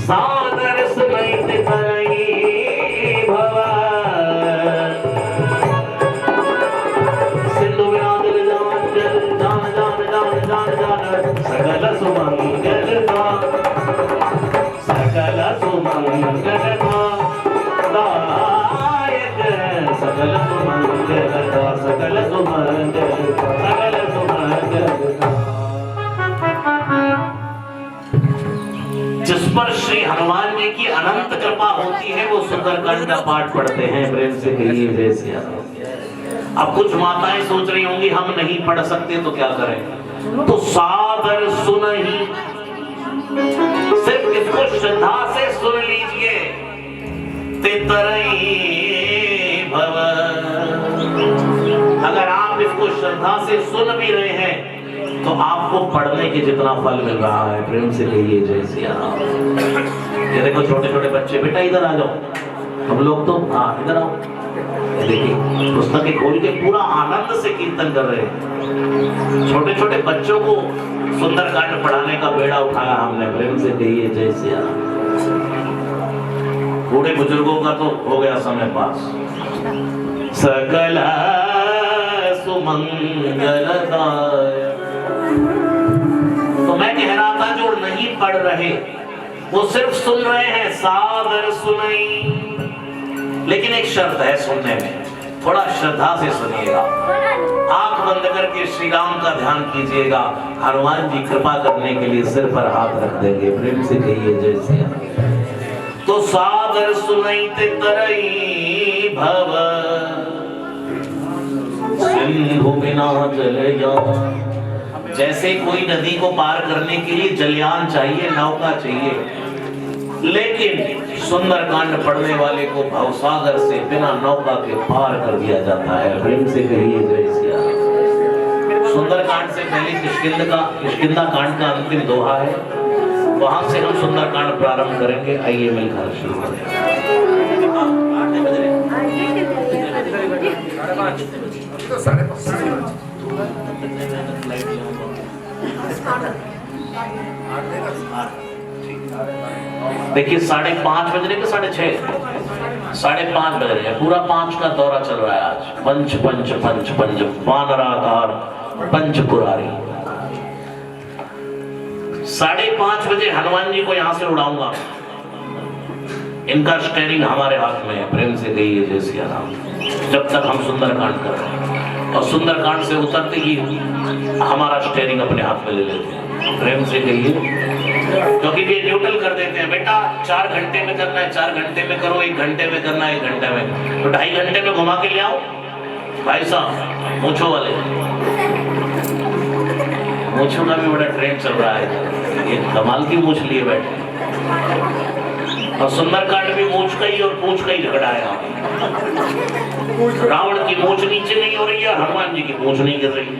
सादर सुनैत करई भव, सिंधु विराजल जान जल जान जान जान जान जान, सकल सुमंगल सकल सुमंगल दायक, सकल सुमंगल सकल सुमंगल सकल सुमंगल। जिस पर श्री हनुमान जी की अनंत कृपा होती है वो सुंदरकांड का पाठ पढ़ते हैं। प्रेम से कहिए जय सिया राम। अब कुछ माताएं सोच रही होंगी हम नहीं पढ़ सकते तो क्या करें, तो सादर सुन ही, सिर्फ इसको श्रद्धा से सुन लीजिए। तितरई भव, अगर आप इसको श्रद्धा से सुन भी रहे हैं तो आपको पढ़ने के जितना फल मिल रहा है। प्रेम से कहिए जय सिया राम। ये देखो छोटे छोटे बच्चे, बेटा इधर आ जाओ, हम लोग तो हाँ इधर आओ। ये देखिए पुस्तकें खोल के पूरा आनंद से कीर्तन कर रहे हैं। छोटे छोटे बच्चों को सुंदरकांड पढ़ाने का बेड़ा उठाया हमने। प्रेम से कहिए जय सिया राम। बूढ़े बुजुर्गों का तो हो गया समय पास। सकल सुमंगलदाय। तो मैं कह रहा था जो नहीं पढ़ रहे वो सिर्फ सुन रहे हैं, सादर सुनाई। लेकिन एक शर्त है सुनने में, थोड़ा श्रद्धा से सुनिएगा, आंख बंद करके श्री राम का ध्यान कीजिएगा। हनुमान जी कृपा करने के लिए सिर पर हाथ रख देंगे, प्रेम से कहिए जय श्री राम। तो सादर सुनैते तरई भव सिंधु बिना जलयान। जैसे कोई नदी को पार करने के लिए जलयान चाहिए, नौका चाहिए, लेकिन सुंदरकांड पढ़ने वाले को भवसागर से बिना नौका के पार कर दिया जाता है। प्रेम से कहिए जय श्री राम। सुंदरकांड से पहले किष्किंधा कांड का अंतिम दोहा है, वहां से हम सुंदरकांड प्रारंभ करेंगे। आइए मिलकर शुरू करें। देखिए 5:30 बज रहे कि 6:30? 5:30 बज रहे हैं। पूरा 5 का दौरा चल रहा है आज। पंच पंच पंच पंच वानराकार पंच पुरारी। 5:30 बजे हनुमान जी को यहां से उड़ाऊंगा। इनका स्टेयरिंग हमारे हाथ में है। प्रेम से कहिए जय श्री राम। जब तक हम सुंदरकांड कर रहे हैं, और सुंदरकांड से उतरते ही हमारा स्टेयरिंग अपने हाथ में ले लेते हैं। प्रेम से कहिए, क्योंकि ये न्यूट्रल कर देते हैं। बेटा 4 घंटे में करना है, 4 घंटे में करो, 1 घंटे में करना है, 1 घंटे में, तो 2.5 घंटे में घुमा के ले आओ। भाई साहब मूंछों वाले, मूंछों का भी बड़ा ट्रेंड चल रहा है। ये कमाल की मूंछ लिए बैठे, और सुंदरकांड भी मूंछ का ही और पूंछ का ही झगड़ा है। रावण की मूंछ नीचे नहीं हो रही है, हनुमान जी की पूंछ नहीं गिर रही।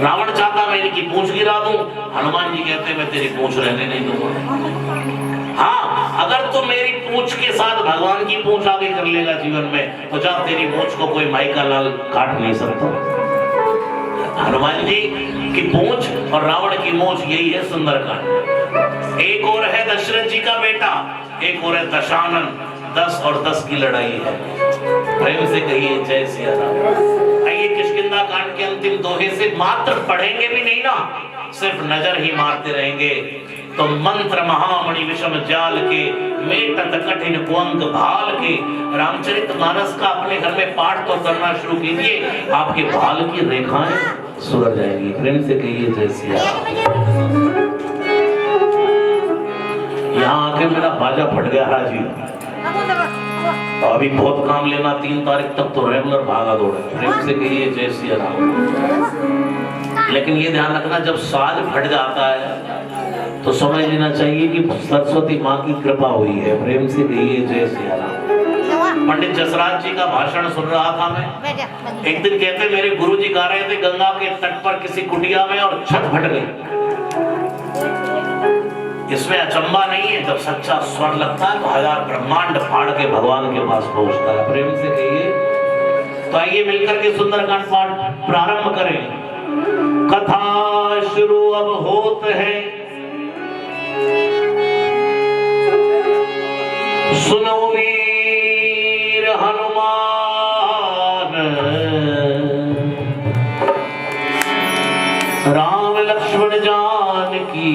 रावण चाहता मैं इनकी पूंछ गिरा दूं, हनुमान जी कहते मैं तेरी पूंछ रहने नहीं दूंगा। हाँ, अगर तुम मेरी पूंछ के साथ भगवान की पूंछ आगे कर लेगा जीवन में, तो जा तेरी पूंछ को कोई माई का लाल काट नहीं सकता। हनुमान जी की पूंछ और रावण की मूंछ, यही है सुंदरकांड। एक और है दशरथ जी का बेटा, एक और है दशानन। 10 और 10 की लड़ाई है। प्रेम से कहिए जय श्री राम। आइए किष्किंधा कांड के अंतिम दोहे से मात्र पढ़ेंगे भी नहीं ना, सिर्फ नजर ही मारते रहेंगे तो मंत्र महामणि विषम जाल के मेटत कठिन कुंग भाल के। रामचरितमानस का अपने घर में पाठ तो करना शुरू कीजिए, आपके भाल की रेखाएं सुधर जाएंगी। प्रेम से कहिए जय श्री राम। यहाँ आके मेरा बाजा फट गया राजीव, अभी बहुत काम लेना। 3 तारीख तक तो रेगुलर भागा दौड़ा। प्रेम से कहिए जय श्री राम। लेकिन ये ध्यान रखना, जब साज फट जाता है तो समझ लेना चाहिए कि सरस्वती माँ की कृपा हुई है। प्रेम से कहिए जय श्री राम। पंडित जसराज जी का भाषण सुन रहा था मैं। एक दिन कहते मेरे गुरुजी गा रहे थे गंगा के तट पर किसी कुटिया में, और छत फट गई। इसमें अचंबा नहीं है, जब सच्चा स्वर लगता है तो 1000 ब्रह्मांड फाड़ के भगवान के पास पहुंचता है। प्रेम से कहिए। तो आइए मिलकर के सुंदरकांड पाठ प्रारंभ करें। कथा शुरू अब होत है, सुनो वीर हनुमान। राम लक्ष्मण जानकी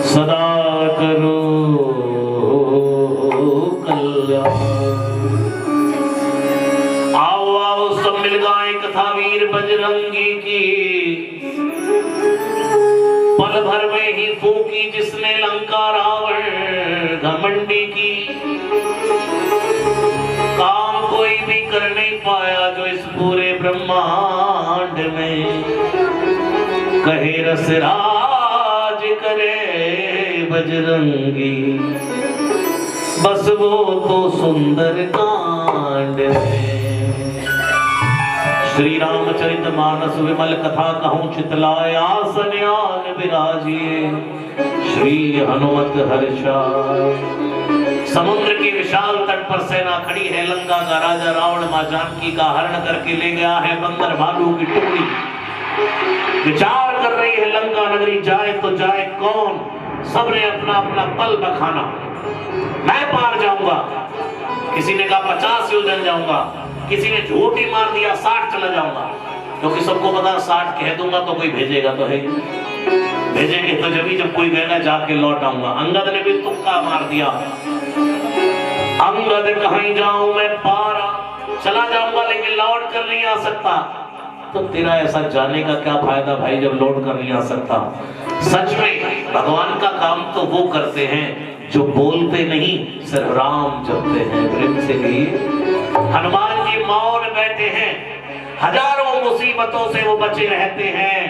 सदा करो कल्याण। आओ आओ सब मिल गाए कथा वीर बजरंगी की। पल भर में ही फूकी जिसने लंका रावण घमंडी की। काम कोई भी कर नहीं पाया जो इस पूरे ब्रह्मांड में। कहे रसराज करे बजरंगी, बस वो तो सुंदर कांड में। श्री रामचरित मानस विमल कथा कहूँ चितलाय। आसन आन विराजिए श्री हनुमत हर्षा। समुद्र के विशाल तट पर सेना खड़ी है। लंका का राजा रावण मां जानकी का हरण करके ले गया है बंदर भालू की टुकड़ी। विचार कर रही है लंका नगरी जाए तो जाए कौन। सबने अपना अपना पल बखाना। मैं पार जाऊंगा, किसी ने कहा 50 योजन जाऊंगा, किसी ने झूठ ही मार दिया 60 चला जाऊंगा, क्योंकि सबको पता 60 कह दूंगा तो कोई भेजेगा तो है, भेजेंगे तो जब कोई कहेगा जाके लौट आऊंगा। अंगद ने भी तुक्का मार दिया, अंगद कहीं जाऊं मैं पारा, चला जाऊंगा लेकिन लौट कर नहीं आ सकता। तो तेरा ऐसा जाने का क्या फायदा भाई जब लौट कर नहीं आ सकता। सच में भगवान का काम तो वो करते हैं जो बोलते नहीं, सिर्फ राम जपते हैं। प्रेम से कहिए हनुमान जी मौन बैठे हैं, हजारों मुसीबतों से वो बचे रहते हैं,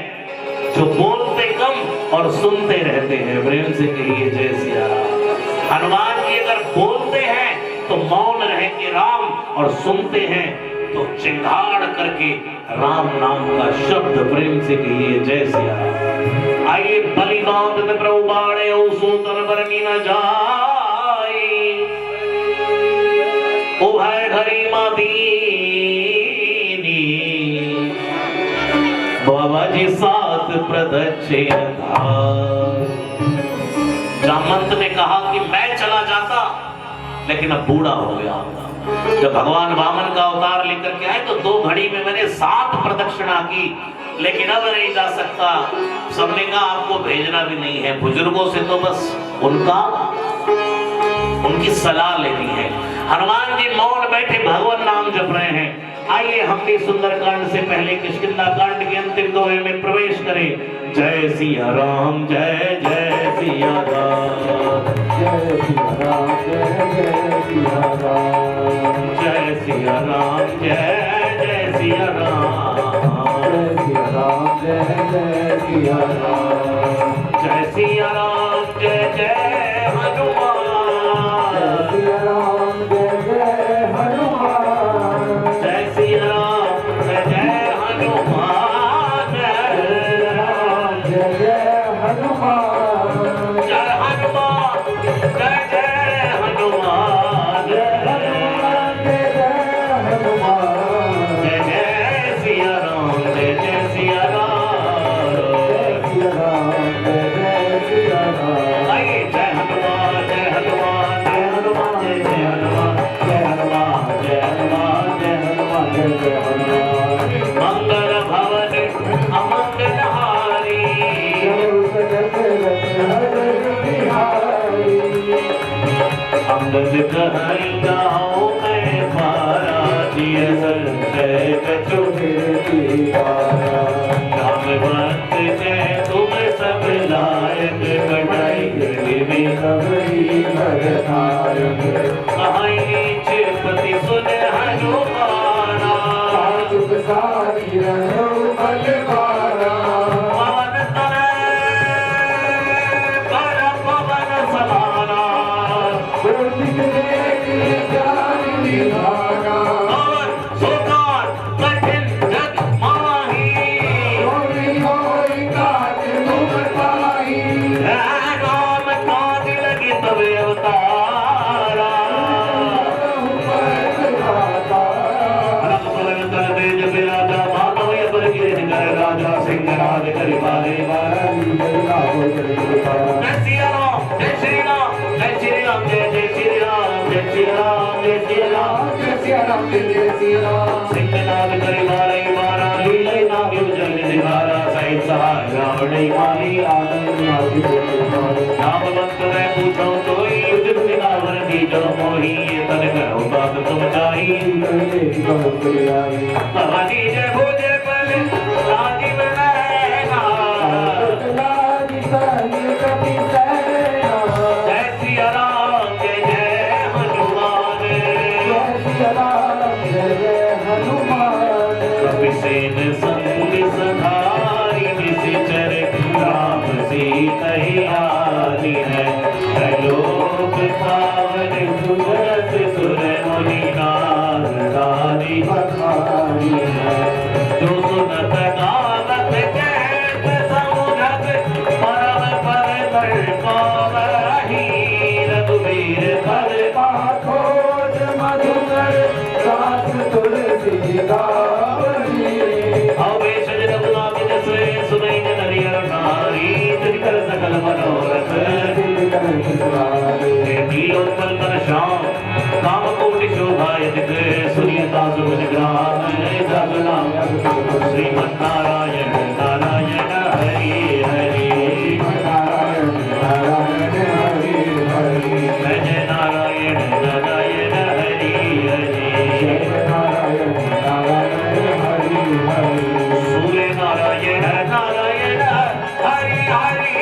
जो बोलते कम और सुनते रहते हैं। प्रेम से कहिए जय सिया राम। हनुमान जी अगर बोलते हैं तो मौन रह के राम, और सुनते हैं तो चिंगाड़ करके राम नाम का शब्द। प्रेम से कहिए जय सिया राम। आइए बलिदान प्रभु बाणे सूतन बरनी न जाई, उभय घरी मदीनी, बाबा जी साथ प्रदक्षिण धार। जामवंत ने कहा कि मैं चला जाता लेकिन अब बूढ़ा हो गया। जब भगवान वामन का अवतार लेकर के आए तो 2 घड़ी में मैंने 7 प्रदक्षिणा की, लेकिन अब नहीं जा सकता। सबने कहा आपको भेजना भी नहीं है, बुजुर्गों से तो बस उनकी सलाह लेनी है। हनुमान जी मौन बैठे भगवान नाम जप रहे हैं। आइए हम भी सुंदरकांड से पहले किष्किंधा कांड के अंतिम दोहे में प्रवेश करें। जय सिया राम जय जय सिया राम, जय सिया राम जय सिया राम, जय सिया राम जय जय सिया राम, जय सिया राम जय सिया राम, जय सिया राम जय जय हनुमान, जय सिया राम जय हनुमान, जय सिया राम जय जय हनुमान, जय राम जय हनुमान, जय हनुमान जय जय हनुमान, जय जय सिया राम जय जय सिया राम, आइए जय हनुमान जय हनुमान जय हनुमान जय जय हनुमान, जय हनुमान जय हनुमान जय हनुमान जय जय हनुमान। मंगल भवन अमंगल हारी, अंगद कहई गाओ मैं पारा, जिय संजय कछु राम भक्त जय तुम सब लायक, कटाई में कहाई नीच पति सुन हनुमाना, पवन तनय कर पवन समाना, पवन सुकार कठिन जग माही, राम काज लगी तब अवतारा, राजा सिंह राज करि बारे जय श्री राम जय श्री राम जय श्री राम जय जय श्री राम जय श्री राम जय श्री राम जय सिया राम जय सिया राम, सिंह नाद करि बारे बारा, लीले नाग जल निवारा, सहित सहाय रावण मारी नामवंत मैं पूछो कोई, युद्ध सिनावर दीजो मोही, तन करो बात तुम जाई, भवानी जय भोजे पल राजीव नैना, जय सिया राम जय जय हनुमान, कपि सेन संग सधारी, निशिचर राम सीतहि आनी है, त्रैलोक पावन सुरत सुर मुनि नारदारी बखानी है, जो सुनत गावत कहत समुझत, परम पद पर पावहि, रघुवीर पद खोज मधुकर रास तुलसी गावनी, आवेश रघुनाथ जसवे सुनैन नरियर नारी, तिनकर सकल मनोरथ श्याम काम कोटि शोभाय दिखे सूर्यता सुमन ग्राम जगनाम श्रीमन्नारायण नारायण हरि हरि जय नारायण नारायण हरि हरि सूर्य नारायण नारायण हरि हरि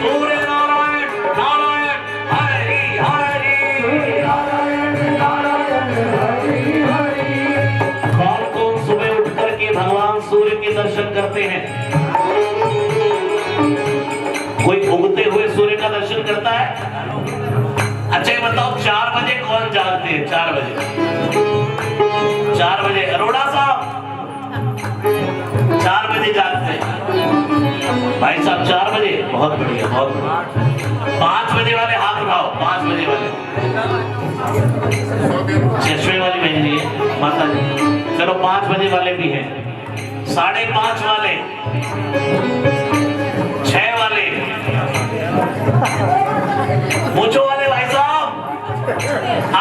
सूर्य नारायण नारायण हरि हरि कौन कौन सुबह उठ करके भगवान सूर्य के दर्शन करते हैं? कोई उगते हुए सूर्य का दर्शन करता है? अच्छा ये बताओ 4 बजे कौन जागते हैं? 4 बजे 4 बजे अरोड़ा साहब 4 बजे जागते हैं भाई साहब 4 बजे बहुत बढ़िया बहुत बढ़िया 5 बजे वाले हाथ उठाओ 5 बजे वाले चश्मे वाली बहन जी माता जी चलो 5 बजे वाले भी हैं 5:30 वाले 6 वाले पूछो वाले भाई साहब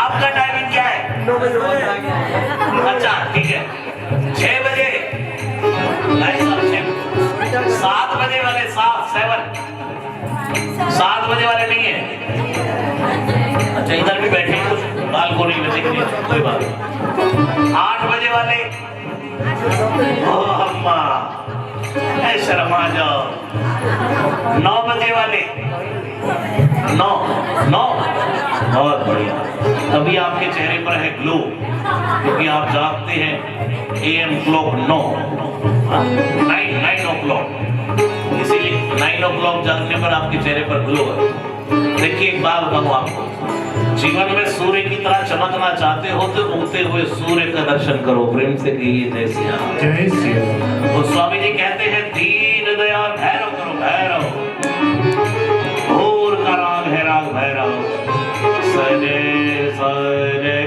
आपका टाइमिंग क्या है? 9 बजे अच्छा ठीक है 6 बजे भाई साहब 7 बजे वाले 7 बजे वाले नहीं है अच्छा इधर भी बैठे कुछ बालकोनी में देखिए कोई बात 8 बजे वाले ओ अम्मा शर्मा जाओ 9 बजे वाले 9 बहुत बढ़िया तभी आपके चेहरे पर है ग्लो क्योंकि आप जागते हैं AM क्लॉक 9 o'clock इसीलिए 9 o'clock जागने पर आपके चेहरे पर ग्लो है। देखिए एक बात बताऊं आपको जीवन में सूर्य की तरह चमकना चाहते हो तो उगते हुए सूर्य का दर्शन करो प्रेम से कहिए जय श्री राम जय श्री राम। वो स्वामी जी कहते हैं दीन दयाल भैरव करो भैरव भोर का राग है राग भैरव सजे सजे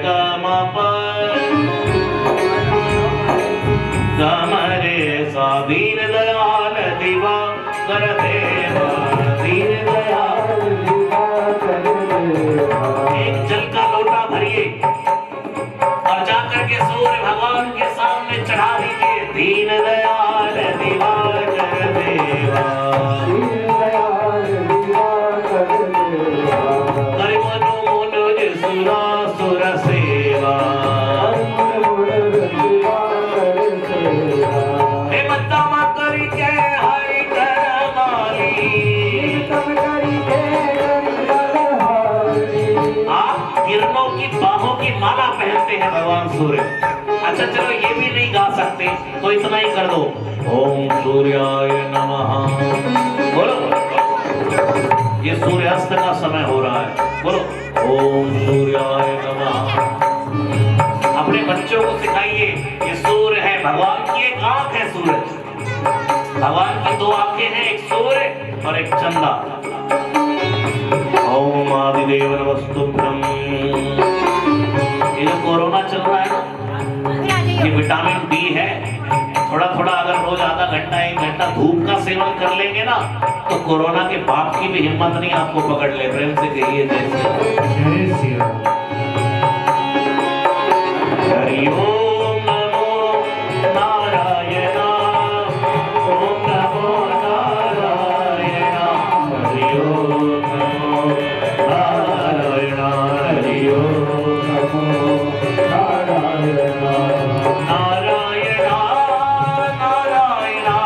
गमरे सा दीन दयाल दिवा कर देवा दीन दयाल एक जल का लोटा भरिए और जाकर के सूर्य भगवान के सामने चढ़ा दीजिए दीन दयाल दिवा कर देवा कर मनो मनोज सुरा सुर सेवा किरणों की बाहों की माला पहनते हैं भगवान सूर्य। अच्छा चलो ये भी नहीं गा सकते तो इतना ही कर दो ओम सूर्याय नमः बोलो ये सूर्यास्त का समय हो रहा है बोलो ओम सूर्याय नमः अपने बच्चों को सिखाइए ये सूर्य है भगवान की एक आंख है सूरज भगवान की 2 आंखें हैं एक सूर्य और एक चंदा ओम आदिदेव नमस्तुभ्यं ये जो कोरोना चल रहा है ये विटामिन डी है थोड़ा थोड़ा अगर रोज आधा घंटा 1 घंटा धूप का सेवन कर लेंगे ना तो कोरोना के बाप की भी हिम्मत नहीं आपको पकड़ ले प्रेम से कहिए जय श्री राम हरि ओम नमो नारायण ओम नमो नारायण हरि ओम नमो नारायण हरि ओम नमो नारायण नारायण नारायण नारायण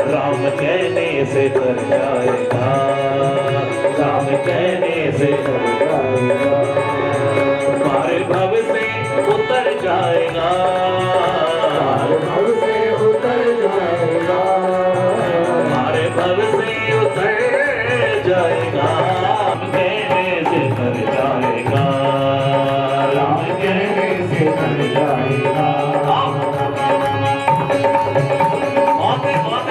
राम कहने से तर जाएगा, राम कहने से तर जाएगा, हमारे भव से उतर जाएगा, हमारे भव से उतर जाएगा, हमारे भव से उतर जाएगा, राम कहने से तर जाएगा, राम कहने से तर जाएगा।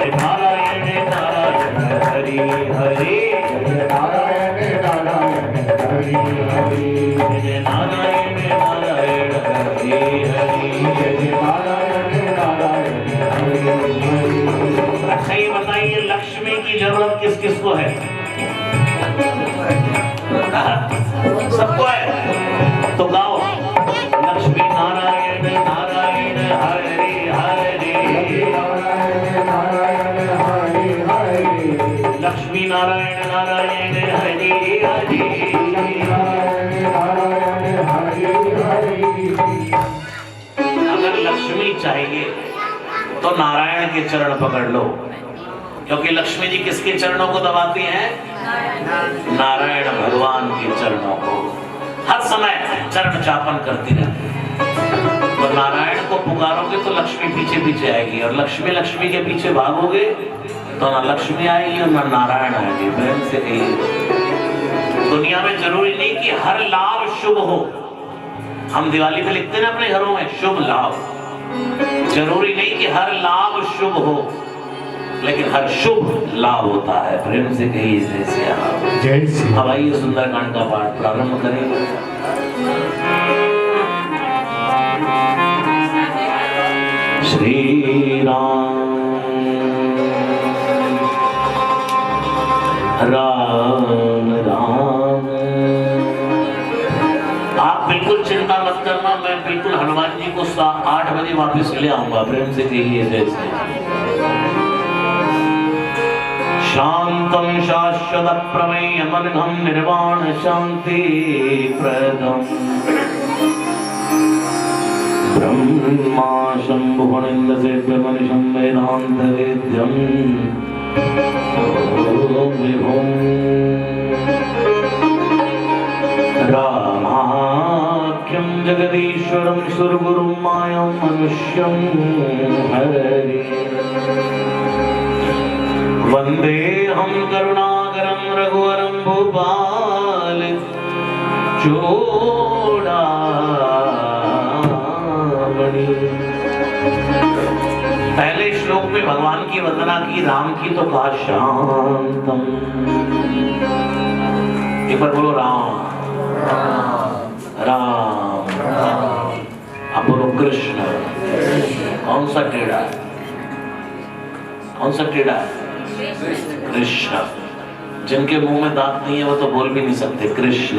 नारायण नारायण हरि हरि, नारायण नारायण हरि हरि, नारायण नारायण हरि हरि, नारायण नारायण हरि हरि। अच्छा ये बताइए, लक्ष्मी की जरूरत किस किस को है? सबको है, तो गाओ लक्ष्मी नारायण नारायण हरि हरि, लक्ष्मी नारायण नारायण हरि हरि, अगर लक्ष्मी चाहिए तो नारायण के चरण पकड़ लो, क्योंकि लक्ष्मी जी किसके चरणों को दबाती हैं? नारायण भगवान के चरणों को हर समय चरण चापन करती रहती है। तो नारायण को पुकारोगे तो लक्ष्मी पीछे पीछे आएगी, और लक्ष्मी लक्ष्मी के पीछे भागोगे तो ना लक्ष्मी आएगी और ना नारायण आएगी। प्रेम से कहिए, दुनिया में जरूरी नहीं कि हर लाभ शुभ हो। हम दिवाली में लिखते हैं ना अपने घरों में शुभ लाभ, जरूरी नहीं कि हर लाभ शुभ हो, लेकिन हर शुभ लाभ होता है। प्रेम से कहिए जैसे आप। जय श्री। अब आइए सुंदरकांड का पाठ प्रारंभ करें। श्री राम राम राम। आप बिल्कुल चिंता मत करना, मैं बिल्कुल हनुमान जी को 8 बजे वापस ले आऊंगा। प्रेम से कहिए जैसे। शांतं शाश्वत प्रमेयमनघं निर्वाण शांति प्रदम् ब्रह्मा शंभुनिंद सेव्य मनिषं वेदांत वेद्यम् ओम विभुम् रामाख्यं जगदीश्वरं सुरगुरुं मायां मनुष्यं हरि वंदे हम करुणाकरं रघुवरं भूपाल चूड़ामणि। पहले श्लोक में भगवान की वंदना की, राम की तो कहा शांतम। एक बार बोलो राम राम राम। अब बोलो कृष्ण। कौन सा टेढ़ा है? कौन सा टेढ़ा है? कृष्ण। जिनके मुंह में दांत नहीं है वो तो बोल भी नहीं सकते कृष्ण,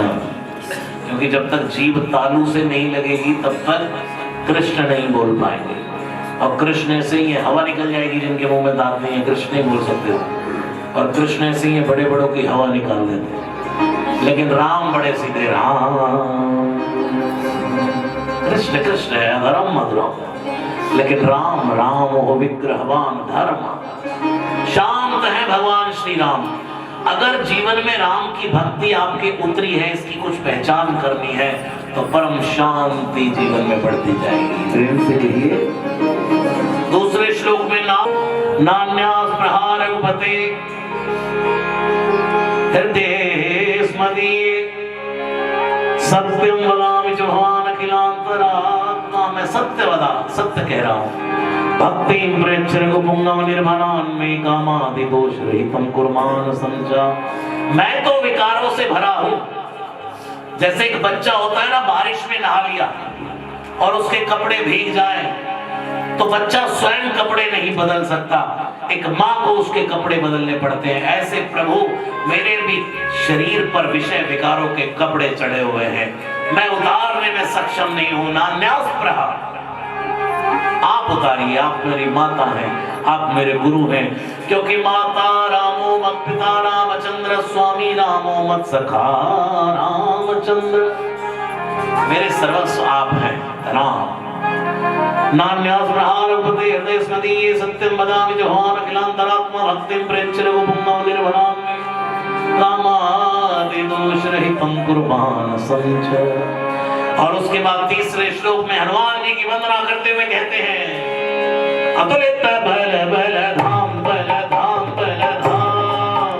क्योंकि जब तक जीभ तालू से नहीं लगेगी तब तक कृष्ण नहीं बोल पाएंगे। और कृष्ण से ही हवा निकल जाएगी, जिनके मुंह में दांत नहीं है कृष्ण नहीं बोल सकते हो, और कृष्ण से ही बड़े बड़ों की हवा निकाल देते। लेकिन राम बड़े सीधे राम। कृष्ण कृष्ण है धर्म मधुरम, लेकिन राम राम हो विग्रहवान धर्म। शांत है भगवान श्री राम। अगर जीवन में राम की भक्ति आपके उतरी है, इसकी कुछ पहचान करनी है, तो परम शांति जीवन में बढ़ती जाएगी। प्रेम से कहिए। दूसरे श्लोक में नान्यास प्रहार उपते हृदय स्मदीये सत्यम वदामि च भवान अखिलांतरात्मा। मैं सत्य वदा, सत्य कह रहा हूँ। भक्ति पुंगव निर्मलान में कामादि दोष रहितम कुर्मान संचा। मैं तो विकारों से भरा हूं। जैसे एक बच्चा होता है ना, बारिश में नहा लिया और उसके कपड़े भीग जाए तो बच्चा स्वयं कपड़े नहीं बदल सकता, एक माँ को उसके कपड़े बदलने पड़ते हैं। ऐसे प्रभु मेरे भी शरीर पर विषय विकारों के कपड़े चढ़े हुए हैं, मैं उतारने में सक्षम नहीं हूं। नान्यास प्रहार आप उतारिए। आप मेरी माता हैं, आप मेरे गुरु हैं, क्योंकि माता रामो मत पिता रामचंद्र, स्वामी रामो मत सखा रामचंद्र। मेरे सर्वस्व आप हैं राम। नान्यास प्रहार उपते हृदय स्कंदीये सत्यम वदामि जहान अखिलांतरात्मा भक्तिम प्रेमचल उपमो निर्भराम कामादि दोष रहितम कुर्बान संच। और उसके बाद तीसरे श्लोक में हनुमान जी की वंदना करते हुए कहते हैं अतुलित बल बल धाम बल धाम बल धाम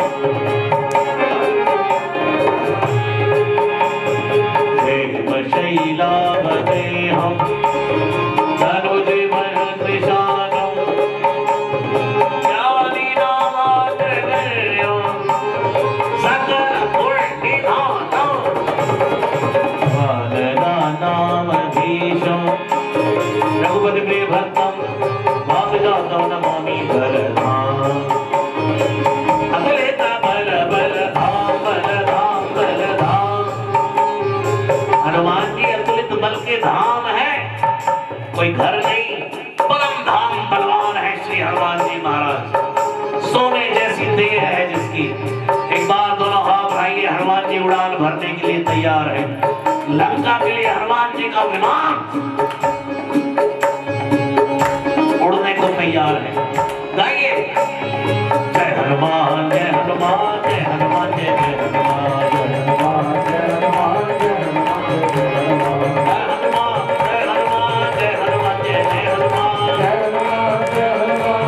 देव शैलावते हम तनुज बल त्रिशानम ज्ञानी नामाग्रगण्यो सकल पुण्यधानम नाम भीषम रघुपति प्रिय भक्तम भाग जातम नमामि बलधाम अतुलित बल बल धाम बल धाम बल धाम। हनुमान जी अतुलित बल के धाम है, कोई घर नहीं, परम धाम बलवान है श्री हनुमान जी महाराज। सोने जैसी देह है जिसकी। एक बार दोनों हाथ उठाइए, हनुमान जी उड़ान भरने के लिए तैयार है। लंका के लिए हनुमान जी का विमान उड़ने को तैयार है। गाइए जय हनुमान जय हनुमान जय हनुमान जय जय हनुमान जय हनुमान जय हनुमान जय हनुमान जय हनुमान जय हनुमान जय जय हनुमान जय हनुमान जय हनुमान जय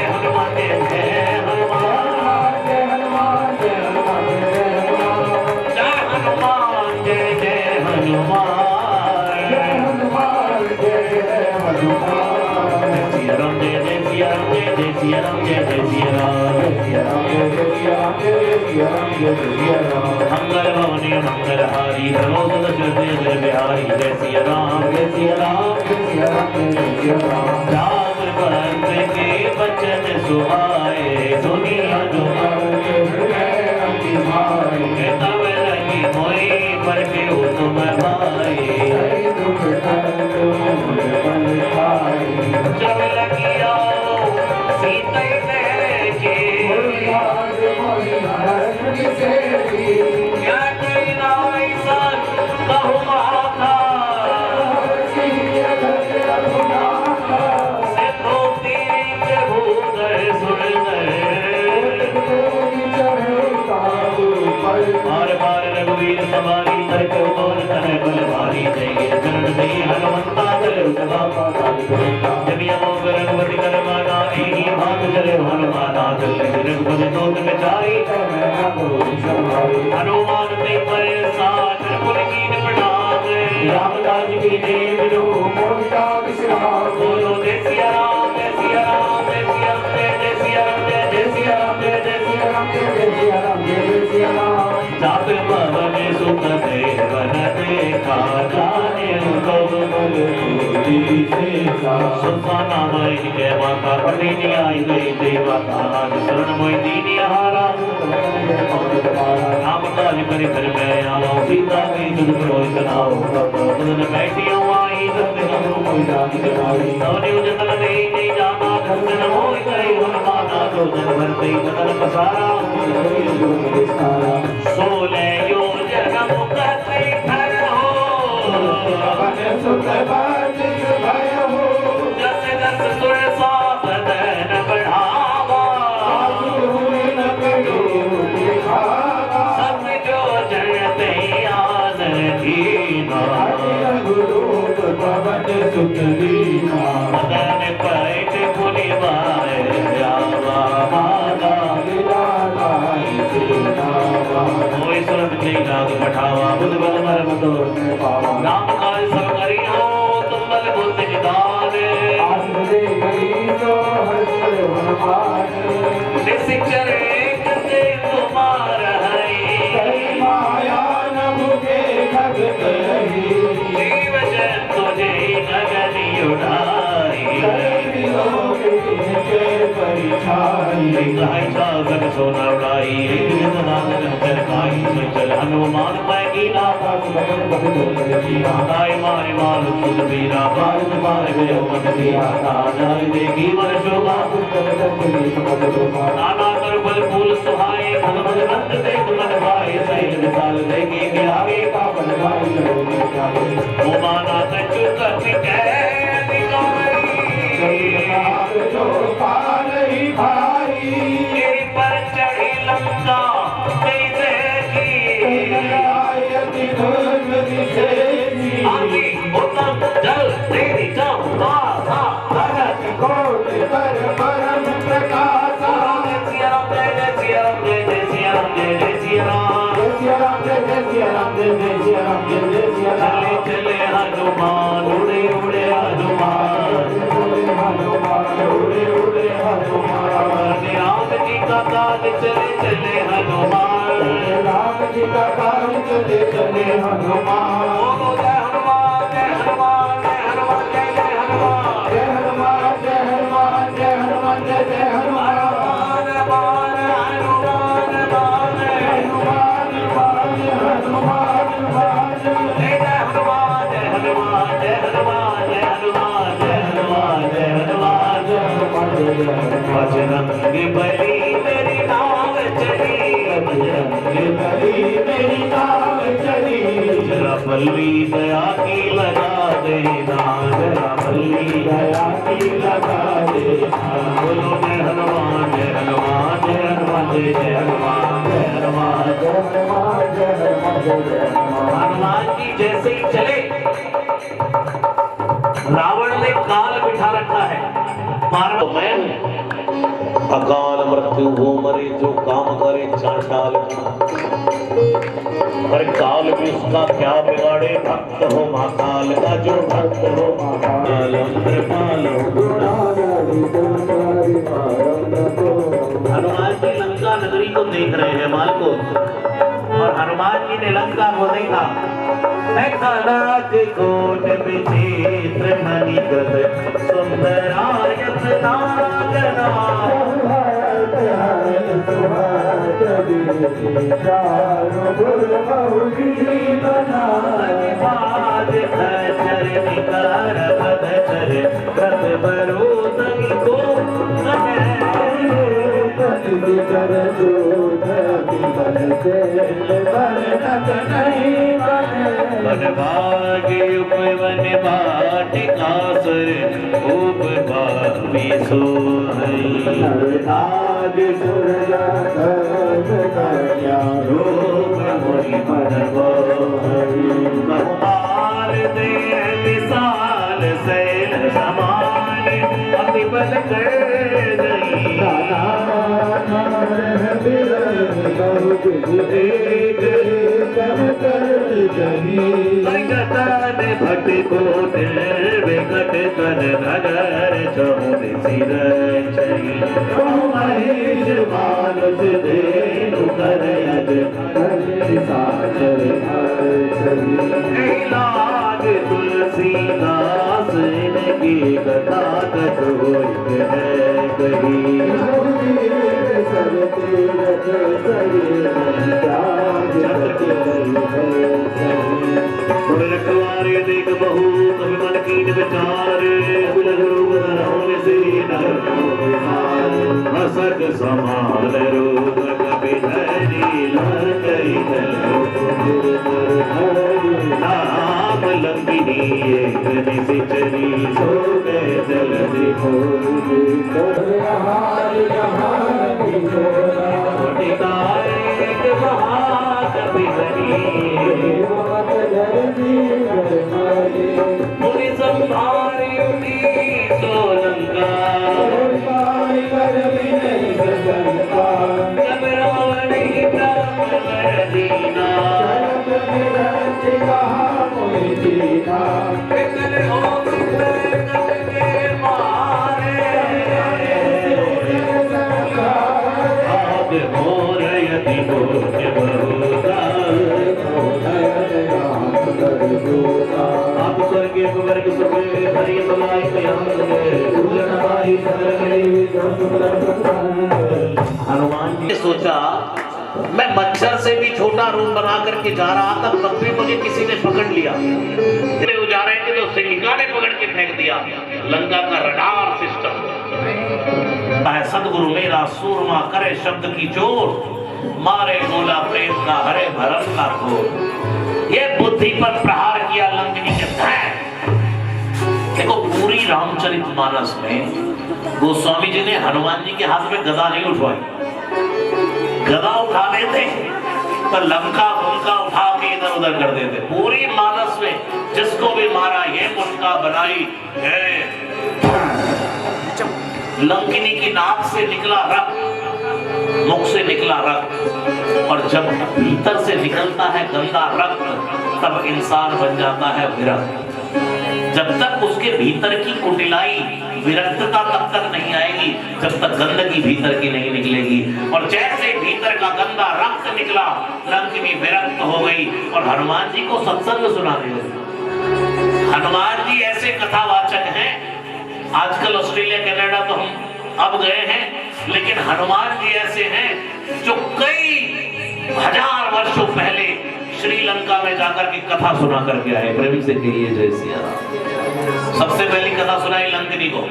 हनुमान जय हनुमान जय हनुमान जय हनुमान जय हनुमान जय जय हनुमान जय हनुमान जय हनुमान जय जय हनुमान सिया राम जय जय सिया राम जय जय सिया राम जय जय सिया राम सिया राम जय जय सिया राम जय जय सिया राम जय जय सिया राम मंगल भवने मंगल हारी सर्वोद दशरथ जय बिहारी जय सिया राम जय सिया राम जय सिया राम जय जय सिया राम। राम भक्त के बचन सुहाए दुनिया जुहाए तब लगी मोई पर के हो तुम भाई जब लगी आओ सीता के क्या कोई ना ऐसा कहूँ माता से तो तेरी प्रभु गए सुन गए बार बार रघुवीर सवारी करके बोल करे बलवारी जय चरण दे हनुमंता चले जब ये मोग रघुपति कर माना ही भाग चले हनुमाना चले रघुपति दोष बेचारी हनुमान ते पर साथ रघुपति की निपटाग रामदास की देव जो मोहिता विश्राम बोलो जय सिया राम जय सिया राम जय सिया राम जय सिया राम जय सिया राम जय सिया राम जय सिया राम जय सिया राम। जात पवन सुत देवन देखा जाने कब सुल्ताना मई के माता पटनी आई गई देवता आज शरण मोई दीनी हारा नाम काज करि कर मैं आओ सीता की तुझ रोई सुनाओ तुझने बैठी आई सत्य नमो मोई जाति जनाई नवनी जतन नहीं नहीं जाना धर्म मोई गई हनुमाना तो जन भरते बदन पसारा सोले योजन मुकत धर हो सुत बाजित भय हो जस जस सुर सात दन बढ़ावा सब जो जन ते आन दीना पवन सुत दीना मदन पैठ पुनि बाय आवा माला कोई सुरत नहीं लाग पठावा बुध बल मरम तो राम काज सब करी हो तुम बल बुद्ध निदान आस दे गई तो हर्ष हनुमान निश्चर एक से तुम्हार है कई माया न भूखे भगत रही जीव जन तुझे गगन उड़ाई सोना उड़ाई चल हनुमान पैगी नाय मारे मालू खुद बीरा भारत मारे गयो मत दिया जाय देगी मन शोभा नाना कर बल फूल सुहाए भगवत रंग देख मन भाई सैल विशाल देगी के आगे का बल भाई माना चुकत जो पालई भाई तेरी पर चढ़ी लंका कई देखी आदि उत्तम जल तेरी चंपा भरत कोट पर परम प्रकाशा सिया राम जय सिया राम जय सिया राम जय सिया राम सिया राम जय सिया राम जय सिया राम जय सिया राम चले चले हनुमान उड़े उड़े हनुमान उड़े उड़े हनुमान राम जी का काज चले चले हनुमान राम जी का काज चले चले हनुमान बोलो जय हनुमान जय हनुमान जय हनुमान जय जय हनुमान जय हनुमान जय हनुमान जय हनुमान जय जय हनुमान बजरंगी बली तेरी नाव चली बजरंगी बली मेरी नाव चली जरा पल्ली दया की लगा देना जरा पल्ली दया की लगा देना बोलो जय हनुमान जय हनुमान जय हनुमान जय हनुमान जय हनुमान जय हनुमान जय हनुमान जय हनुमान हनुमान जी जैसे ही चले रावण ने काल बिठा रखा है मारो मैं अकाल मृत्यु हो मरे जो काम करे चांडाल पर काल भी उसका क्या बिगाड़े भक्त हो महाकाल का जो भक्त हो महाकाल कृपाल हनुमान जी लंका नगरी को देख रहे हैं मालको और हनुमान जी ने लंका को देखा राज कोट विचित्र मणिगत सुंदरायत नागना आज खचर निकार भदचर कृत बरोदगी को कर जो बन से बनत नहीं बने वन भाग्य उपवन वाटिका सुर उप भावी सोहई नाग सुरया कन्या रूप मुनि मन बहुमाल दे विशाल शैल समान अति बल कर गई भट कोट विकट कर नगर चौद सिर महेश मानस देनु कर लाग तुलसीदास इनकी कथा कठोर है कही रखवारे देख बहु कभी मन कीन विचार हसक समान रूप कभी धरी नाम लंबिनी एक निशिचरी सो गए जलधि एक महाकवि मुनि संभारी सोलंका जब रावण ब्राह्मण दीना आप स्वर्गीय वर्ग सुखे हरि भलाई हनुमान जी ने सोचा मैं मच्छर से भी छोटा रूप बना करके जा रहा था तब भी मुझे किसी ने पकड़ लिया जा रहे थे तो सिंहिका ने पकड़ के फेंक दिया लंका का रडार सिस्टम सदगुरु मेरा सूरमा करे शब्द की चोट मारे गोला प्रेम का हरे भरम का खोर ये बुद्धि पर प्रहार किया किया लंकिनी के धैर्य। देखो पूरी रामचरितमानस में गोस्वामी जी ने हनुमान जी के हाथ में गदा नहीं उठवाई। गदा उठा लेते पर लंका उनका उठा के इधर उधर कर देते। पूरी मानस में जिसको भी मारा ये मुस्का बनाई है। लंकिनी की नाक से निकला रक्त, मुख से निकला रक्त, और जब भीतर से निकलता है गंदा रक्त तब इंसान बन जाता है विरक्त। जब तक उसके भीतर की कुटिलाई विरक्तता तब तक नहीं आएगी जब तक गंदगी भीतर की नहीं निकलेगी। और जैसे भीतर का गंदा रक्त निकला लंकिनी विरक्त हो गई और हनुमान जी को सत्संग सुनाने लगी। हनुमान जी ऐसे कथावाचक हैं। आजकल ऑस्ट्रेलिया कनाडा तो हम अब गए हैं, लेकिन हनुमान जी ऐसे हैं जो कई हजार वर्षों पहले श्रीलंका में जाकर के कथा सुना करके आए। प्रेम से कहिए जय सिया राम। सबसे पहली कथा सुनाई लंकिनी को,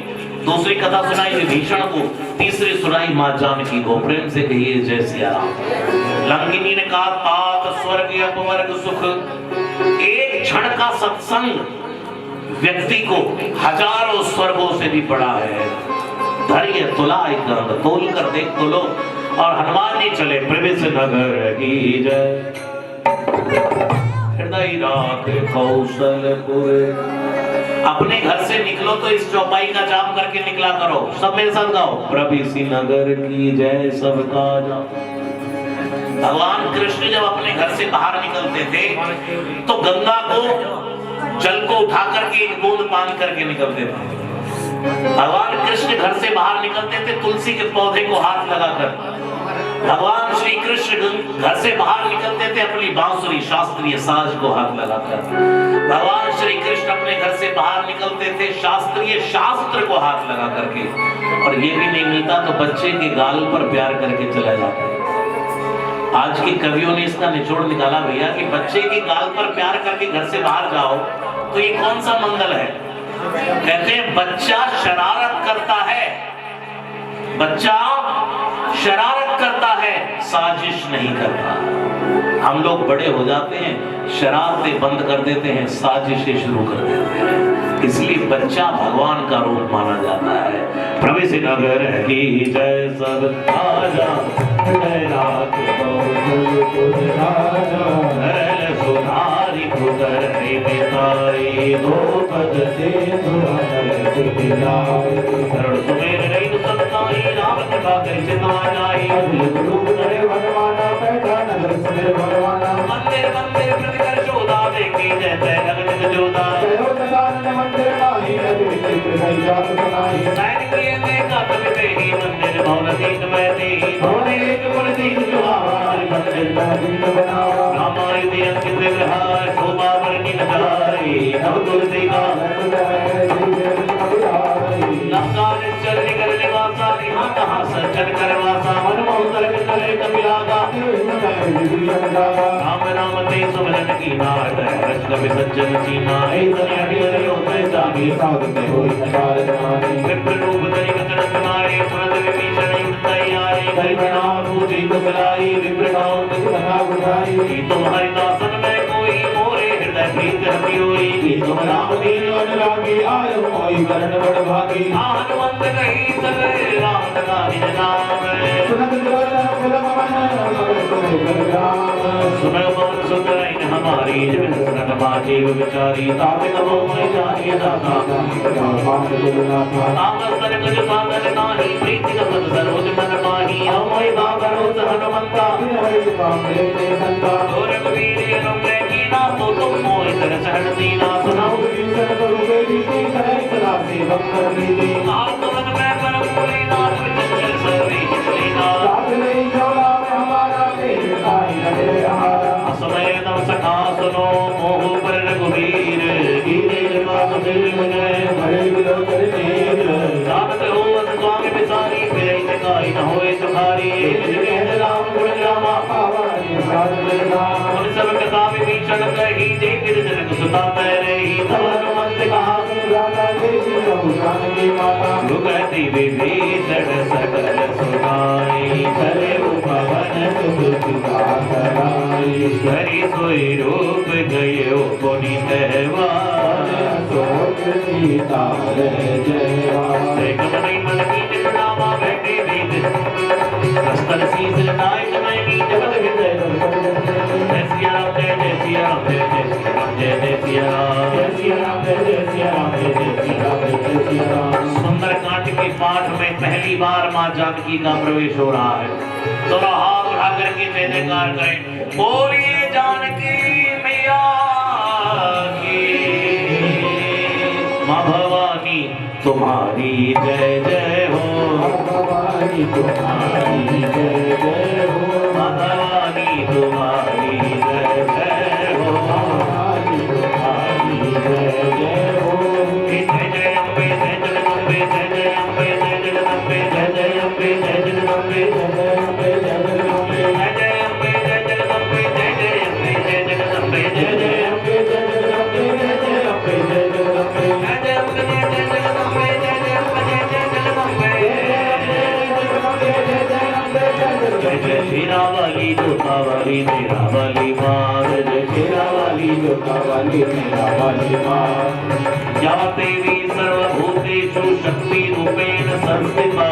दूसरी कथा सुनाई विभीषण को, तीसरी सुनाई मां जानकी को। प्रेम से कहिए जय सिया राम। लंकिनी ने कहा तात स्वर्ग अपवर्ग सुख, एक क्षण का सत्संग व्यक्ति को हजारों स्वर्गों से भी बड़ा है। धैर्य तुलाय कर तोल कर देख तो लो। और हनुमान जी चले प्रवेश नगर की जय, हृदय राख कौशलपुर। अपने घर से निकलो तो इस चौपाई का जाम करके निकला करो। सब मेरे साथ गाओ, प्रवेशी नगर की जय सबका जाओ। भगवान कृष्ण जब अपने घर से बाहर निकलते थे तो गंगा को जल को उठा करके एक बूंद पान करके निकलते थे। भगवान कृष्ण घर से बाहर निकलते थे तुलसी के पौधे को हाथ लगाकर। भगवान श्री कृष्ण घर से बाहर निकलते थे अपनी बांसुरी शास्त्रीय साज को हाथ लगाकर। भगवान श्री कृष्ण अपने घर से बाहर निकलते थे शास्त्रीय शास्त्र को हाथ लगा करके। और ये भी नहीं मिलता तो बच्चे के गाल पर प्यार करके चला जाता। आज के कवियों ने इसका निचोड़ निकाला भैया कि बच्चे के गाल पर प्यार करके घर से बाहर जाओ तो ये कौन सा मंगल है। कहते हैं बच्चा शरारत करता है, बच्चा शरारत करता है, साजिश नहीं करता। हम लोग बड़े हो जाते हैं, शरारतें बंद कर देते हैं, साजिशें शुरू कर देते हैं। इसलिए बच्चा भगवान का रूप माना जाता है। प्रवेश नगर की जय सब राजा, जय राज सुधारी पुकारी बिताई, दो पद से सुमेर नहीं तो सत्ताई, राम कथा कैसे तो आ जाई। मंदिर मंदिर प्रतिकर शोधा, देखी जय जय जगत जोधा। मंदिर भवन दीन में दी, रामायण अंकित विग्रह शोभा वर्णि नजारी। नव तुलसी का लंकार चल निकल निवासा, यहाँ कहाँ सज्जन करवासा। मन मोहतर करे कपिलागा, राम नाम ते सुमरन की नाट, रच कपि सज्जन कीना। विप्र रूप धरि कचन सुनारे, तुरंत विभीषण युक्त तैयारी। हरि प्रणाम पूजी कुशलाई, विप्र नाम तिस कथा बुझाई। तुम्हारी दासन में कोई मोरे हृदय प्रीत रति होई। तुम राम दीन अनुरागी, आयो मोहि करण बड़ भागी। हनुमंत कही सगले राम का निज नाम, सुनो पवन सुंदर हमारी। जब सुनत बाजीव विचारी, ताते कबो मैं जानी दाता। तामस तन कछ साधन नाही, प्रीति कपट सरोज मन माही। अमोहि बाबरोस हनुमंता, घोर वीर अनुग्रह कीना। तो तुम मोहि कर शरण दीना, सुनाओ आत्मन में परम पुरी नाथ, विचंचल सर्वी लीला। समय तब सखा सुनो, मोह पर रघुवीर। जानत हो स्वामी बिसारी, फिर काई न होए तुम्हारी। राम गुण रामा सब कथा विभीषण कही, जे गिरधर सुता रही। हनुमंत कहा कहती विभीषण सकल सुनाई, चले पवन सुत हरि सोई रूप गयो पुनि तहवार अशोक सीता जयवार कमई मन कीट नामा बैठे वेद कस्तल शीस लटाए कमई कीट बल विदय जय सिया राम जय जय सिया राम जय जय सिया राम जय सिया राम जय सिया राम जय जय सिया राम जय जय सिया राम जय जय सिया राम। सुंदर कांड के पाठ में पहली बार मां जानकी का प्रवेश हो रहा है। दोनों हाथ उठा करके जय जयकार करें, बोलिए जानकी मैया की। माँ भवानी तुम्हारी जय जय हो, भवानी तुम्हारी जय जय हो, माँ भवानी तुम्हारी जय जय हो, भवानी तुम्हारी जय जय हो। जय जय अम्बे जय जगदम्बे जय जय अम्बे जय जगदम्बे जय जय अम्बे जय जगदम्बे जय जय अम्बे जय जगदम्बे जय जय अम्बे जय जगदम्बे जय जय अम्बे जय जगदम्बे जय जय अम्बे जय जगदम्बे जय जय अम्बे जय जगदम्बे जय जय अम्बे जय जगदम्बे जय जय जय जय शीरा वाली जोता वाली मेरा वाली माँ, जय शीरा वाली जोता वाली मेरा वाली माँ। या देवी सर्वभूतेषु शक्ति रूपेण संस्थिता,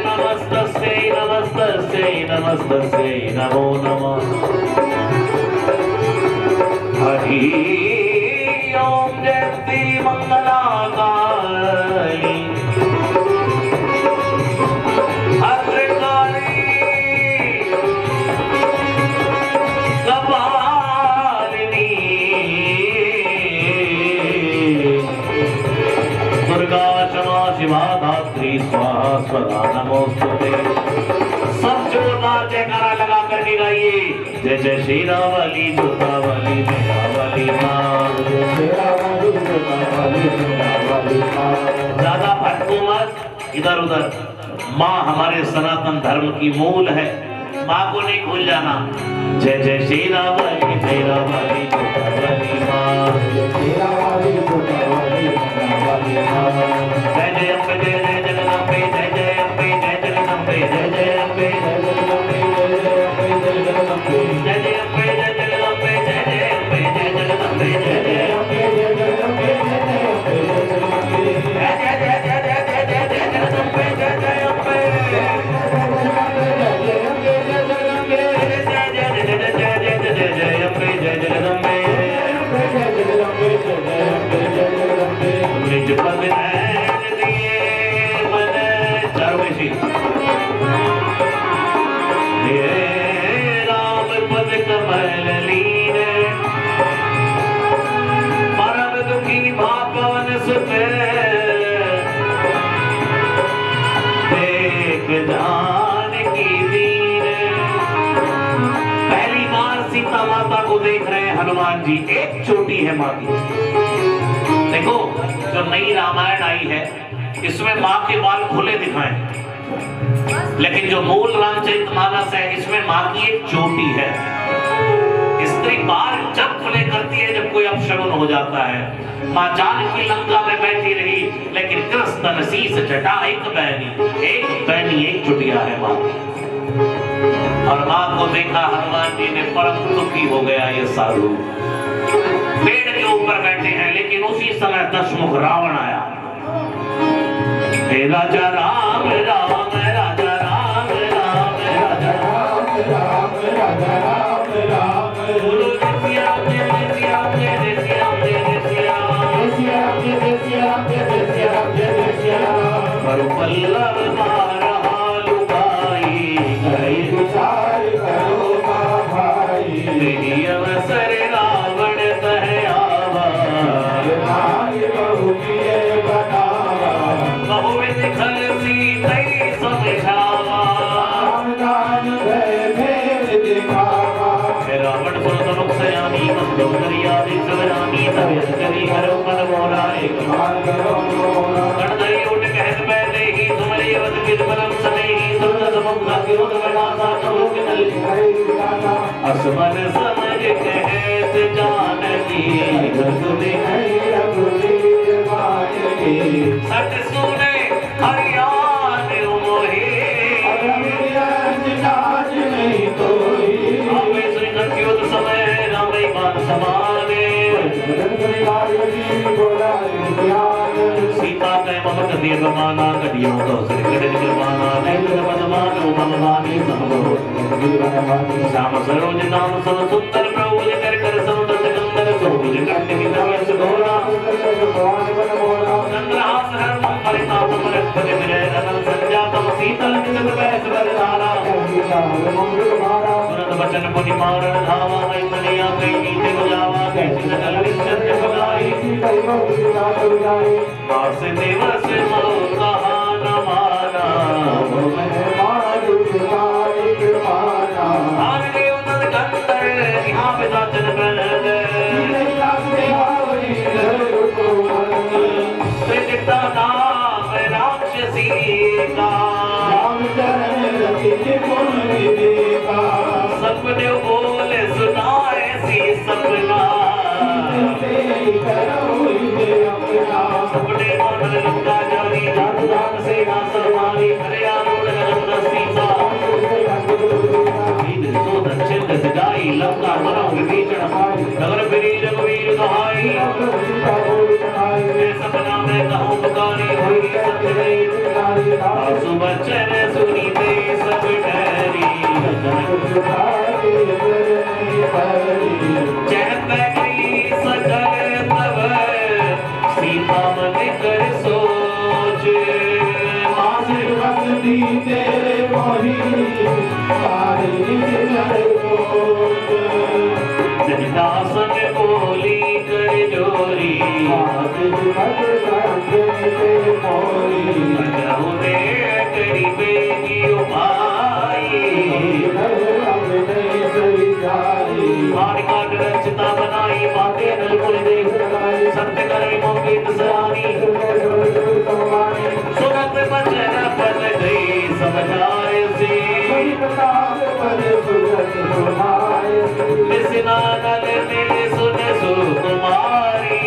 नमस्तस्यै नमस्तस्यै नमस्तस्यै नमो नमः। हरि ओम जयंती मंगलाकाली भद्रकाली कपालिनी दुर्गा क्षमा शिवा धात्री स्वाहा स्वधा नमोस्तुते। सब जोरदार जयकारा लगा करके गाइए, जय जय शीरा वाली जोता वाली मेरा वाली माँ, ज्यादा भटको मत इधर उधर। माँ हमारे सनातन धर्म की मूल है, माँ को नहीं भूल जाना। जय जय शीरा वाली मेरा वाली जोता वाली माँ, जय जय अम्बे जय जय जगदम्बे जय जय अम्बे जय जगदम्बे जय जय अम्बे जय जगदम्बे जय जय अम्बे जय जगदम्बे जय जय अम्बे जय जगदम्बे जय जय अम्बे जय जगदम्बे जय जय अम्बे जय जगदम्बे जय जय अम्बे जय जगदम्बे जय जय जगदम्बे जय जय अम्बे निज पद नैन दिए मन चारों हे राम पद कमल लीन, परम दुखी भापवन सुत देख जानकी दीन। पहली बार सीता माता को देख रहे हैं हनुमान जी। एक चोटी है माँ की। देखो जो नई रामायण आई है इसमें माँ के बाल खुले दिखाए, लेकिन जो मूल रामचरितमानस है इसमें माँ की एक चोटी है। स्त्री बाल जब खुले करती है जब कोई अपशगुन हो जाता है। माँ जानकी लंका में बैठी रही, लेकिन कृष्ण शीस जटा एक बहनी एक चुटिया है माँ की। और माँ को देखा हनुमान जी ने, परम दुखी हो गया ये साधु। पेड़ के ऊपर बैठे हैं, लेकिन उसी समय दशमुख रावण आया। हे राजा राम राम राजा राम राम राजा राम राम राजा राम राम, बोलो जय सिया राम जय सिया राम जय सिया राम जय सिया राम जय सिया राम जय सिया राम जय सिया राम जय सिया राम। पर पल्लव मारा लुगाई गई विचार करो भाई, तेरी अवसर रावण कह आवा, बहुविध खल सीता समझावा, रावण सुरतमुख सयामी मंदोदरिया दिशवरामी तबियत करी हरो मन मोरा एक कणधरी उठ कहत पहले ही तुम्हारे अवध बिरबलम सनेही दुर्लभ मुक्ता क्यों बड़ासा कहो कि नल असमन समझ कहत जानकी सुने सट सुने हरियाण मोहे दिए बमाना कटियों तो सिर कट निकलवाना नैन पदमान उपमवानी समो श्याम सरोज नाम सब सुंदर प्रभु कर कर समुद्र गंधर सोज कंठ की नवस घोरा चंद्रहास हर परिताप परत विजय रतन संजातम शीतल जगत बैस बरधारा सुनत वचन पुनि मारण धावा मैथनिया कई नीति बुझावा कैसी सकल विश्चर्य भगाई मास देव से मो कहा न माना आन देव तद गंधर यहाँ विदाचन प्रलद त्रिजटा नाम राक्षसी का सपने बोले सुनाए सी सपना सपने मोहन लंका जारी जात जात से ना सरमारी करे आरोड़ गगन सीसा वीर सो दक्षिण सजाई लंका मनो विभीषण नगर फिरी रघुवीर कहाई सपना में कहूँ पुकारी हुई सत्य गई आंसू बचन सुनी ते सब डरी चहत गई सकल तब सीता मन कर सोच मासिर वसती तेरे मोही दासन बोली कर जोरी करीबे की उपाई काट रचता बनाई बातें नलपुर देख सत्य करे मोहित सरानी सुनत बचन पद गई समझाए से मिसनानल मिल सुन सुकुमारी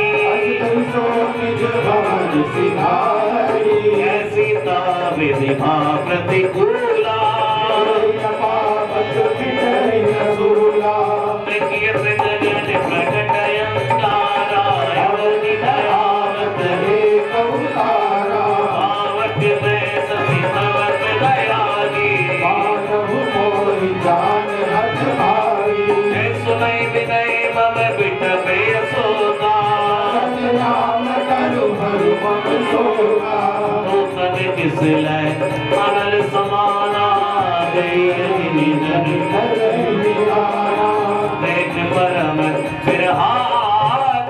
सीता विधिमा प्रतिकूला जगन प्रकटयंकारावत में सती सवत दयाली सुनई विनय मम बिट बेसोगा नूतन किसलय अनल समाना देख परम फिर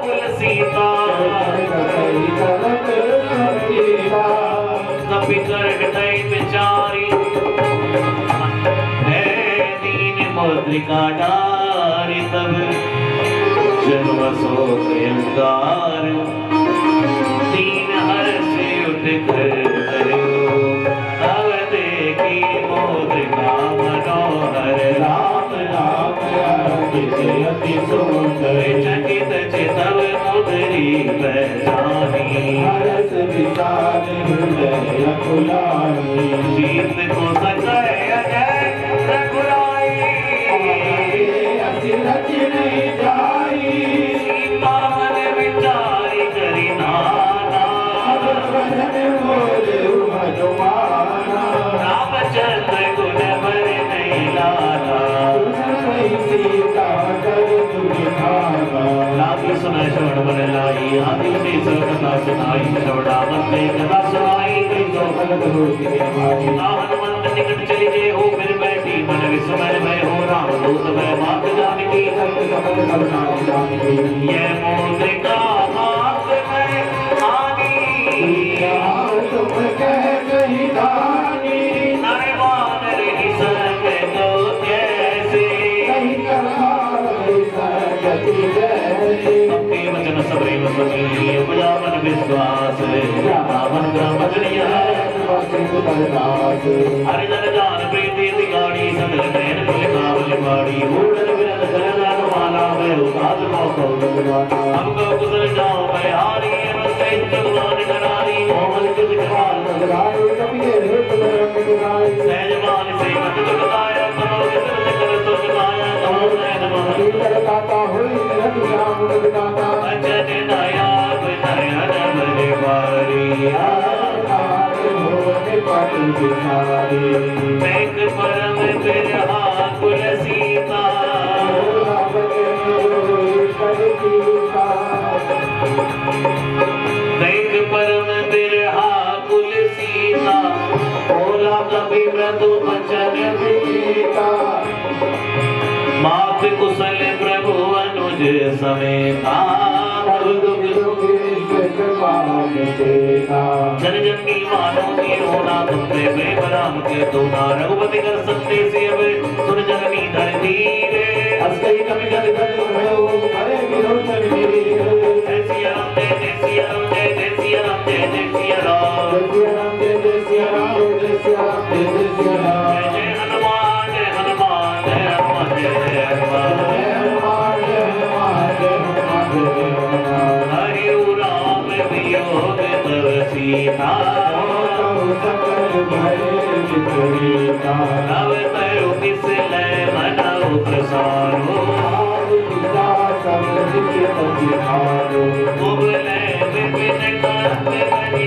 कुल सीता कभी कर हृदय बिचारी दीन मुद्रिका डारी तब जन्म सो प्रियंकार दीन हर से उठ कर तब देखी मुद्रिका मनोहर राम राम अति सुंदर चकित चितव मुद्री पहचानी हरस विशाल हृदय अकुलानी जीत को सजय अजय रघुराई असिरच नहीं जाई सीता मन विचारी करी नाना रामचंद्र गुण भर नहीं लाना लागी सुनाई श्रवण मन लाई आदि से कथा सुनाई श्रवणामत में कथा सुनाई हनुमंत निकट चली गए हो फिर बैठी मन विस्मय में हो राम दूत में बात जानकी ये मुद्रिका हाथ में आनी तुम कह गई दानी नर वानर ही संग दो जैसे अपने वचन सबरे वसनी उपजावन विश्वास रावण ब्रह्मचर्य हरिजन जान प्रीति दिगाड़ी सकल नयन कुल कावल बाड़ी मूढ़न विरद करदान माला मैं उपाद मौको हमको कुशल जाओ मैं हारी सहित जगवान करारी मोहन कुछ कमाल सहजमान से मत जगदाया कमोगे सर्ज कर तो जगाया कमो नयन महल अजन नया नयन बरे बारी बैक परम बिरहा कुल सीता बैक परम बिरहा कुल सीता बोला कभी मृदु वचन गीता मात कुशल प्रभु अनुज समेता जन जन की मानो की होना तुमसे प्रेम राम के दोना रघुपति कर सकते से अब सुन जननी धरती रे अस्कई कवि जग जग भयो हरे विरोचन मेरी जय सिया राम जय सिया राम जय सिया राम जय सिया राम जय सिया राम जय सिया राम जय सिया राम जय सिया राम जय हनुमान जय हनुमान जय हनुमान जय हनुमान जय हनुमान जय हनुमान जय हनुमान हरि राम वियोग तव सीता नव तरु किसले मनौ प्रसारो मुगले विपिन कंत बनि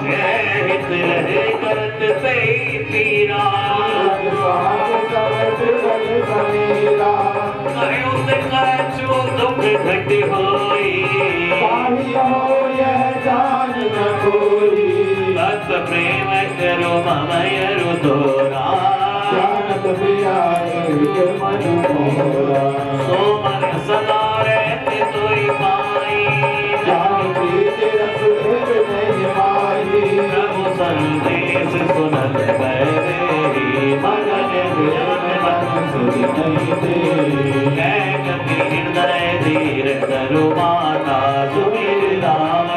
जय हित रहे करत से पीरा कछु दुख घट होई भक्त प्रेम करो ममयरु तोरा सो मन सदा रहते तोई पाई प्रभु संदेश सुनल बैरी मगन हृदय धीर तरु माता सुमिर राम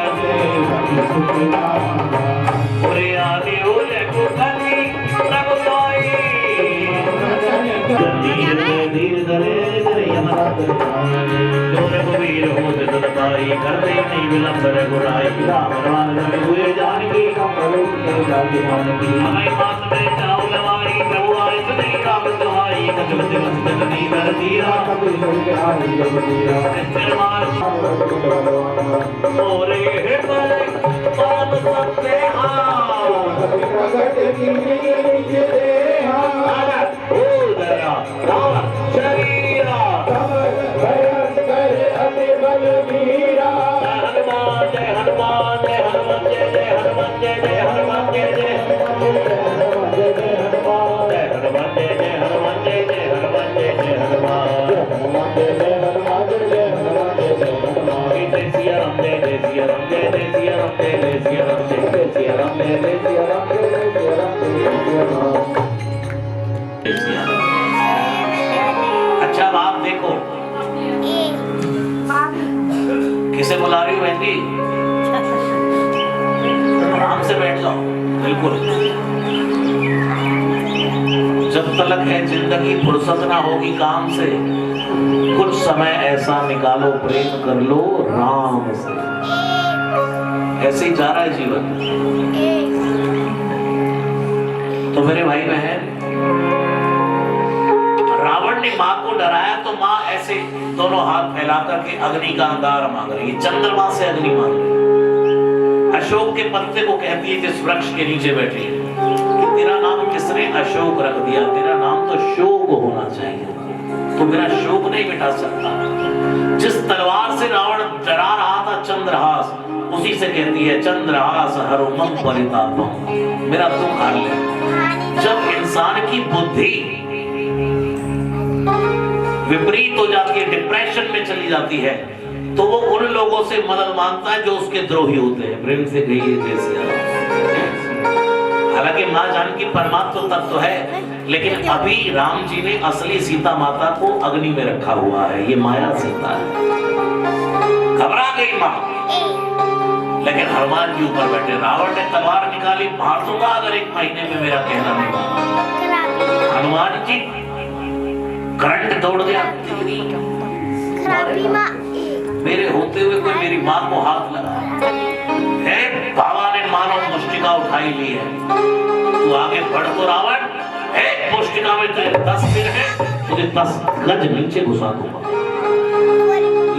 पूरे आदि उले कुखली प्रभु सोई धीर धरे जो रघुवीर हो जन पाई कर दे नहीं विलंब रघुराई राम राम हुए जानकी हमें पास में जाओ लवाई प्रभु आए सुने राम दुहाई कजल दिवस जननी धरती राम मोरे हृदय परम सत्य शरीरा हनुमान जय हनुमान जय हनुमान जय जय हनुमान जय जय हनुमान जय जय हनुमान जय हनुमान जय हनुमान जय जय हनुमान जय जय हनुमान जय जय हनुमान जय जय हनुमान जय जय हनुमान जय जय हनुमान जय सिया राम जय सिया राम जय सिया राम जय सिया राम जय सिया राम जय सिया राम जय सिया राम जय सिया राम। अच्छा आप देखो किसे बुला रही हो बहन? आराम से बैठ जाओ बिल्कुल। जब तलक है जिंदगी फुर्सत ना होगी काम से कुछ समय ऐसा निकालो प्रेम कर लो राम से। ऐसे ही जा रहा है जीवन। तो मेरे भाई बहन रावण ने माँ को डराया तो माँ ऐसे दोनों हाथ फैला करके अग्नि का अंगार मांग रही है, चंद्रमा से अग्नि मांग रही है। अशोक के पत्ते को कहती है जिस वृक्ष के नीचे बैठी है कि तेरा नाम किसने अशोक रख दिया, तेरा नाम तो शोक होना चाहिए, तो मेरा शोक नहीं मिटा सकता। जिस तलवार से रावण डरा रहा था चंद्रहास, उसी से कहती है चंद्रहास हरो मम परितापम, मेरा दुख हर ले। जब इंसान की बुद्धि विपरीत हो जाती है, डिप्रेशन में चली जाती है, तो वो उन लोगों से मदद मांगता है जो उसके द्रोही होते हैं। प्रेम से कहिए जय सिया राम। हालांकि माँ जानकी परमात्मा तत्व है, लेकिन अभी राम जी ने असली सीता माता को अग्नि में रखा हुआ है, ये माया सीता है। घबरा गई माँ, लेकिन हनुमान जी ऊपर बैठे। रावण ने तलवार निकाली, मार दूंगा अगर 1 महीने में मेरा कहना नहीं माना। हनुमान जी करंट दौड़ गया, मेरे होते हुए कोई मेरी माँ को हाथ लगा है। बाबा ने मानो मुष्टिका उठाई ली है, तू आगे बढ़ तो रावण है, मुष्टिका में तुझे 10 सिर है, तुझे 10 गज नीचे घुसा दूंगा।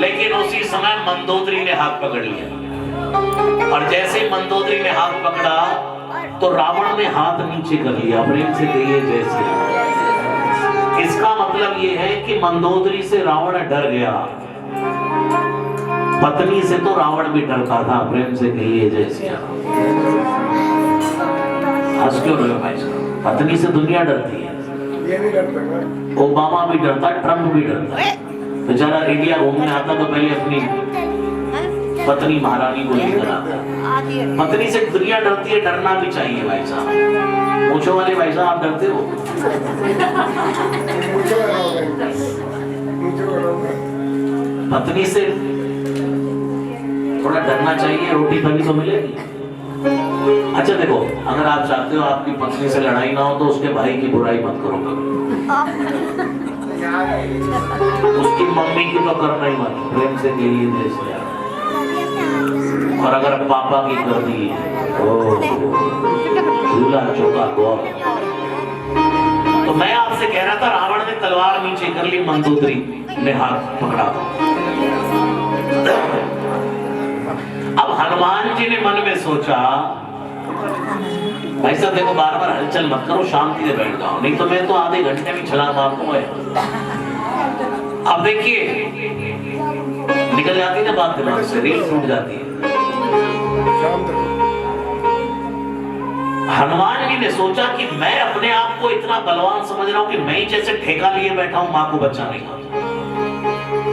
लेकिन उसी समय मंदोदरी ने हाथ पकड़ लिया, और जैसे ही मंदोदरी ने हाथ पकड़ा तो रावण ने हाथ नीचे कर लिया, प्रेम से कहिए जय श्री राम। इसका मतलब ये है कि मंदोदरी से रावण डर गया, पत्नी से तो रावण भी डरता था, प्रेम से कहिए जय श्री राम। हंस क्यों रहे हो भाई साहब? पत्नी से दुनिया डरती है, ओबामा भी डरता, ट्रंप भी डरता। बेचारा इंडिया घूमने आता तो पहले अपनी पत्नी महारानी को लेकर आता। पत्नी से दुनिया डरती है, डरना भी चाहिए भाई साहब। पूछो वाले भाई साहब, आप डरते हो? पत्नी से थोड़ा डरना चाहिए, रोटी तभी तो मिलेगी। अच्छा देखो, अगर आप चाहते हो आपकी पत्नी से लड़ाई ना हो तो उसके भाई की बुराई मत करो कभी। उसकी मम्मी की तो करना ही मत, प्रेम से कहिए जैसे। और अगर पापा की कर दी झूला चौका गौ। तो मैं आपसे कह रहा था, रावण ने तलवार नीचे कर ली, मंदोदरी ने हाथ पकड़ा। अब हनुमान जी ने मन में सोचा, भाई साहब देखो बार बार हलचल मत करो, शांति से बैठ जाओ, नहीं तो मैं तो आधे घंटे में छलांग मार दूंगा। अब देखिए निकल जाती ना बात दिमाग से, रील टूट जाती है। हनुमान जी ने सोचा कि मैं अपने आप को इतना बलवान समझ रहा हूं कि मैं ही जैसे ठेका लिए बैठा हूं मां को बचाने का,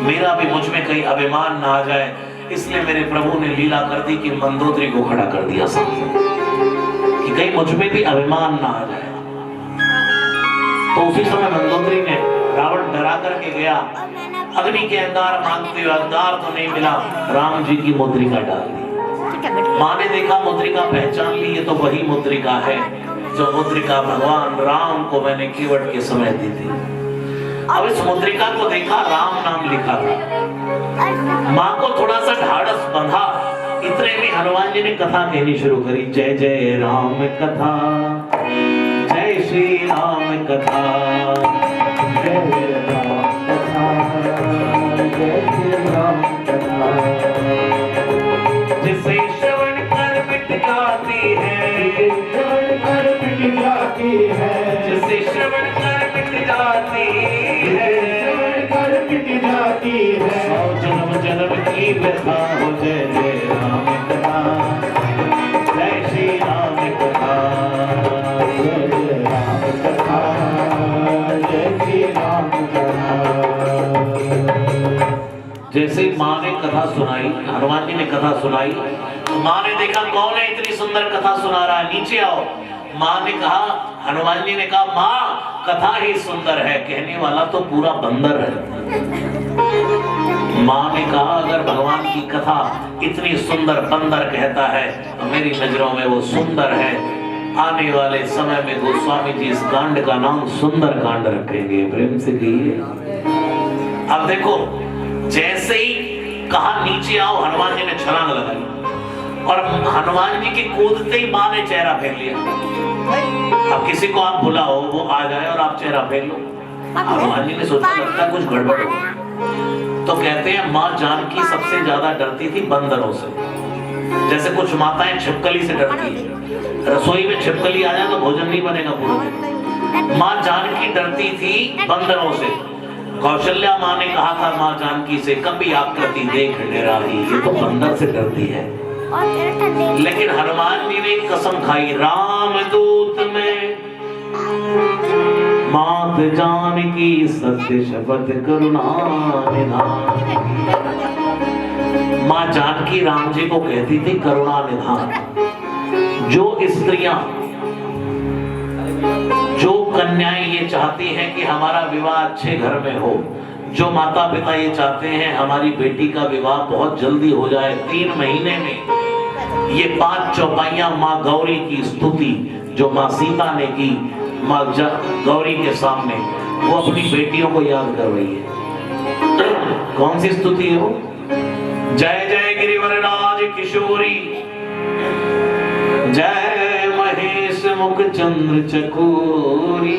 मेरा भी मुझ में कहीं अभिमान ना आ जाए, इसलिए मेरे प्रभु ने लीला कर दी कि मंदोदरी को खड़ा कर दिया सामने, कि कहीं मुझ में भी अभिमान ना आ जाए। तो उसी समय मंदोदरी ने, रावण डरा करके गया, अग्नि के अंगार मांगते हुए, अंगार तो नहीं मिला, राम जी की मुद्रिका डाल दी। माँ ने देखा मुद्रिका, पहचान ली, ये तो वही मुद्रिका है जो मुद्रिका भगवान राम को मैंने केवट के समय दी थी। अब इस मुद्रिका को देखा, राम नाम लिखा था। माँ को थोड़ा सा ढाढ़स बंधा, इतने में हनुमान जी ने कथा कहनी शुरू करी। जय जय राम कथा, जय श्री राम कथा, जय राम कथा, जय श्री राम कथा। जिसे श्रवण कर मिट जाती है, श्रवण कर मिट जाती है, जिसे श्रवण कर मिट जाती है, श्रवण कर मिट जाती है, सौ जन्म जन्म की व्यथा हो। जय जय राम कथा, जय श्री राम कथा, जय जय राम कथा, जय श्री राम कथा। जैसे माँ ने कथा सुनाई, हनुमान जी ने कथा सुनाई, तो माँ ने देखा कौन है इतनी सुंदर कथा सुना रहा है, नीचे आओ। माँ ने कहा, हनुमान जी ने कहा, माँ कथा ही सुंदर है, कहने वाला तो पूरा बंदर है। माँ ने कहा, अगर भगवान की कथा इतनी सुंदर बंदर कहता है तो मेरी नजरों में वो सुंदर है। आने वाले समय में गोस्वामी जी इस कांड का नाम सुंदर कांड रखेंगे, प्रेम से कहिए। अब देखो, जैसे ही कहा नीचे आओ, हनुमान जी ने छलांग लगाई और हनुमान जी के कूदते ही माँ ने चेहरा फेर लिया। अब किसी को आप बुलाओ, वो आ जाए और आप चेहरा फेर लो। हनुमान जी ने सोचा लगता है कुछ गड़बड़ हो। तो कहते हैं माँ जानकी सबसे ज्यादा डरती थी बंदरों से। जैसे कुछ माताएं छिपकली से डरती है, रसोई में छिपकली आ जाए तो भोजन नहीं बनेगा पूरे दिन। माँ जानकी डरती थी बंदरों से। कौशल्या माँ ने कहा था माँ जानकी से, कभी आकृति देख डराही, ये तो बंदर से डरती है। लेकिन हनुमान जी ने कसम खाई, राम दूत में मात जानकी सत्य शपथ करुणा निधान। माँ जानकी राम जी को कहती थी करुणा निधान। जो स्त्रियां, जो कन्याएं ये चाहती हैं कि हमारा विवाह अच्छे घर में हो, जो माता पिता ये चाहते हैं हमारी बेटी का विवाह बहुत जल्दी हो जाए, 3 महीने में, ये 5 चौपाइयां माँ गौरी की स्तुति जो माँ सीता ने की माँ गौरी के सामने, वो अपनी बेटियों को याद कर रही है। कौन सी स्तुति है वो? जय जय गिरिवरराज किशोरी, जय महेश मुख चंद्र चकोरी।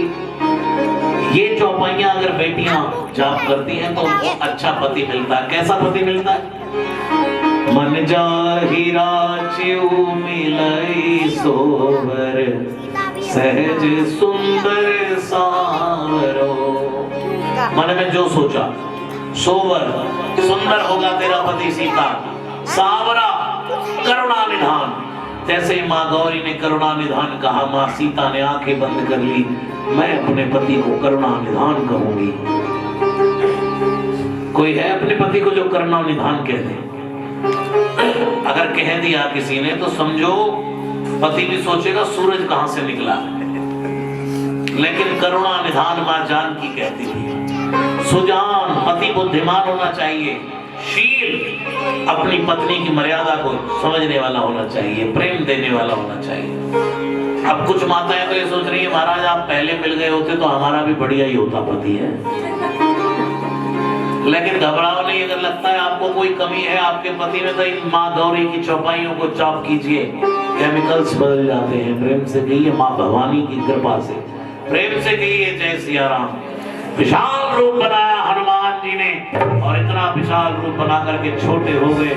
ये चौपाइयां अगर बेटियां जाप करती हैं तो उनको अच्छा पति मिलता है। कैसा पति मिलता है? मन जाहि राच्यु मिलई सोवर सहज सुंदर सावरो। मन में जो सोचा सोवर सुंदर होगा तेरा पति सीता, सावरा करुणा निधान। जैसे ही माँ गौरी ने करुणा निधान कहा, माँ सीता ने आंखें बंद कर ली। मैं अपने पति को करुणा निधान कहूंगी। कोई है अपने पति को जो करुणा निधान कह दे? अगर कह दिया किसी ने तो समझो पति भी सोचेगा सूरज कहां से निकला। लेकिन करुणा निधान मां जानकी कहती थी। सुजान पति बुद्धिमान होना चाहिए, शील अपनी पत्नी की मर्यादा को समझने वाला होना चाहिए, प्रेम देने वाला होना चाहिए। अब कुछ माताएं तो ये सोच रही है महाराज आप पहले मिल गए होते तो हमारा भी बढ़िया ही होता पति है। लेकिन घबराओ नहीं, अगर लगता है आपको कोई कमी है आपके पति में तो इन माँ गौरी की चौपाइयों को चॉप कीजिए, केमिकल्स बदल जाते हैं। प्रेम से कहिए माँ भवानी की कृपा से, प्रेम से कहिए जय सिया राम। विशाल रूप बनाया हनुमान जी ने और इतना विशाल रूप बना करके छोटे हो गए।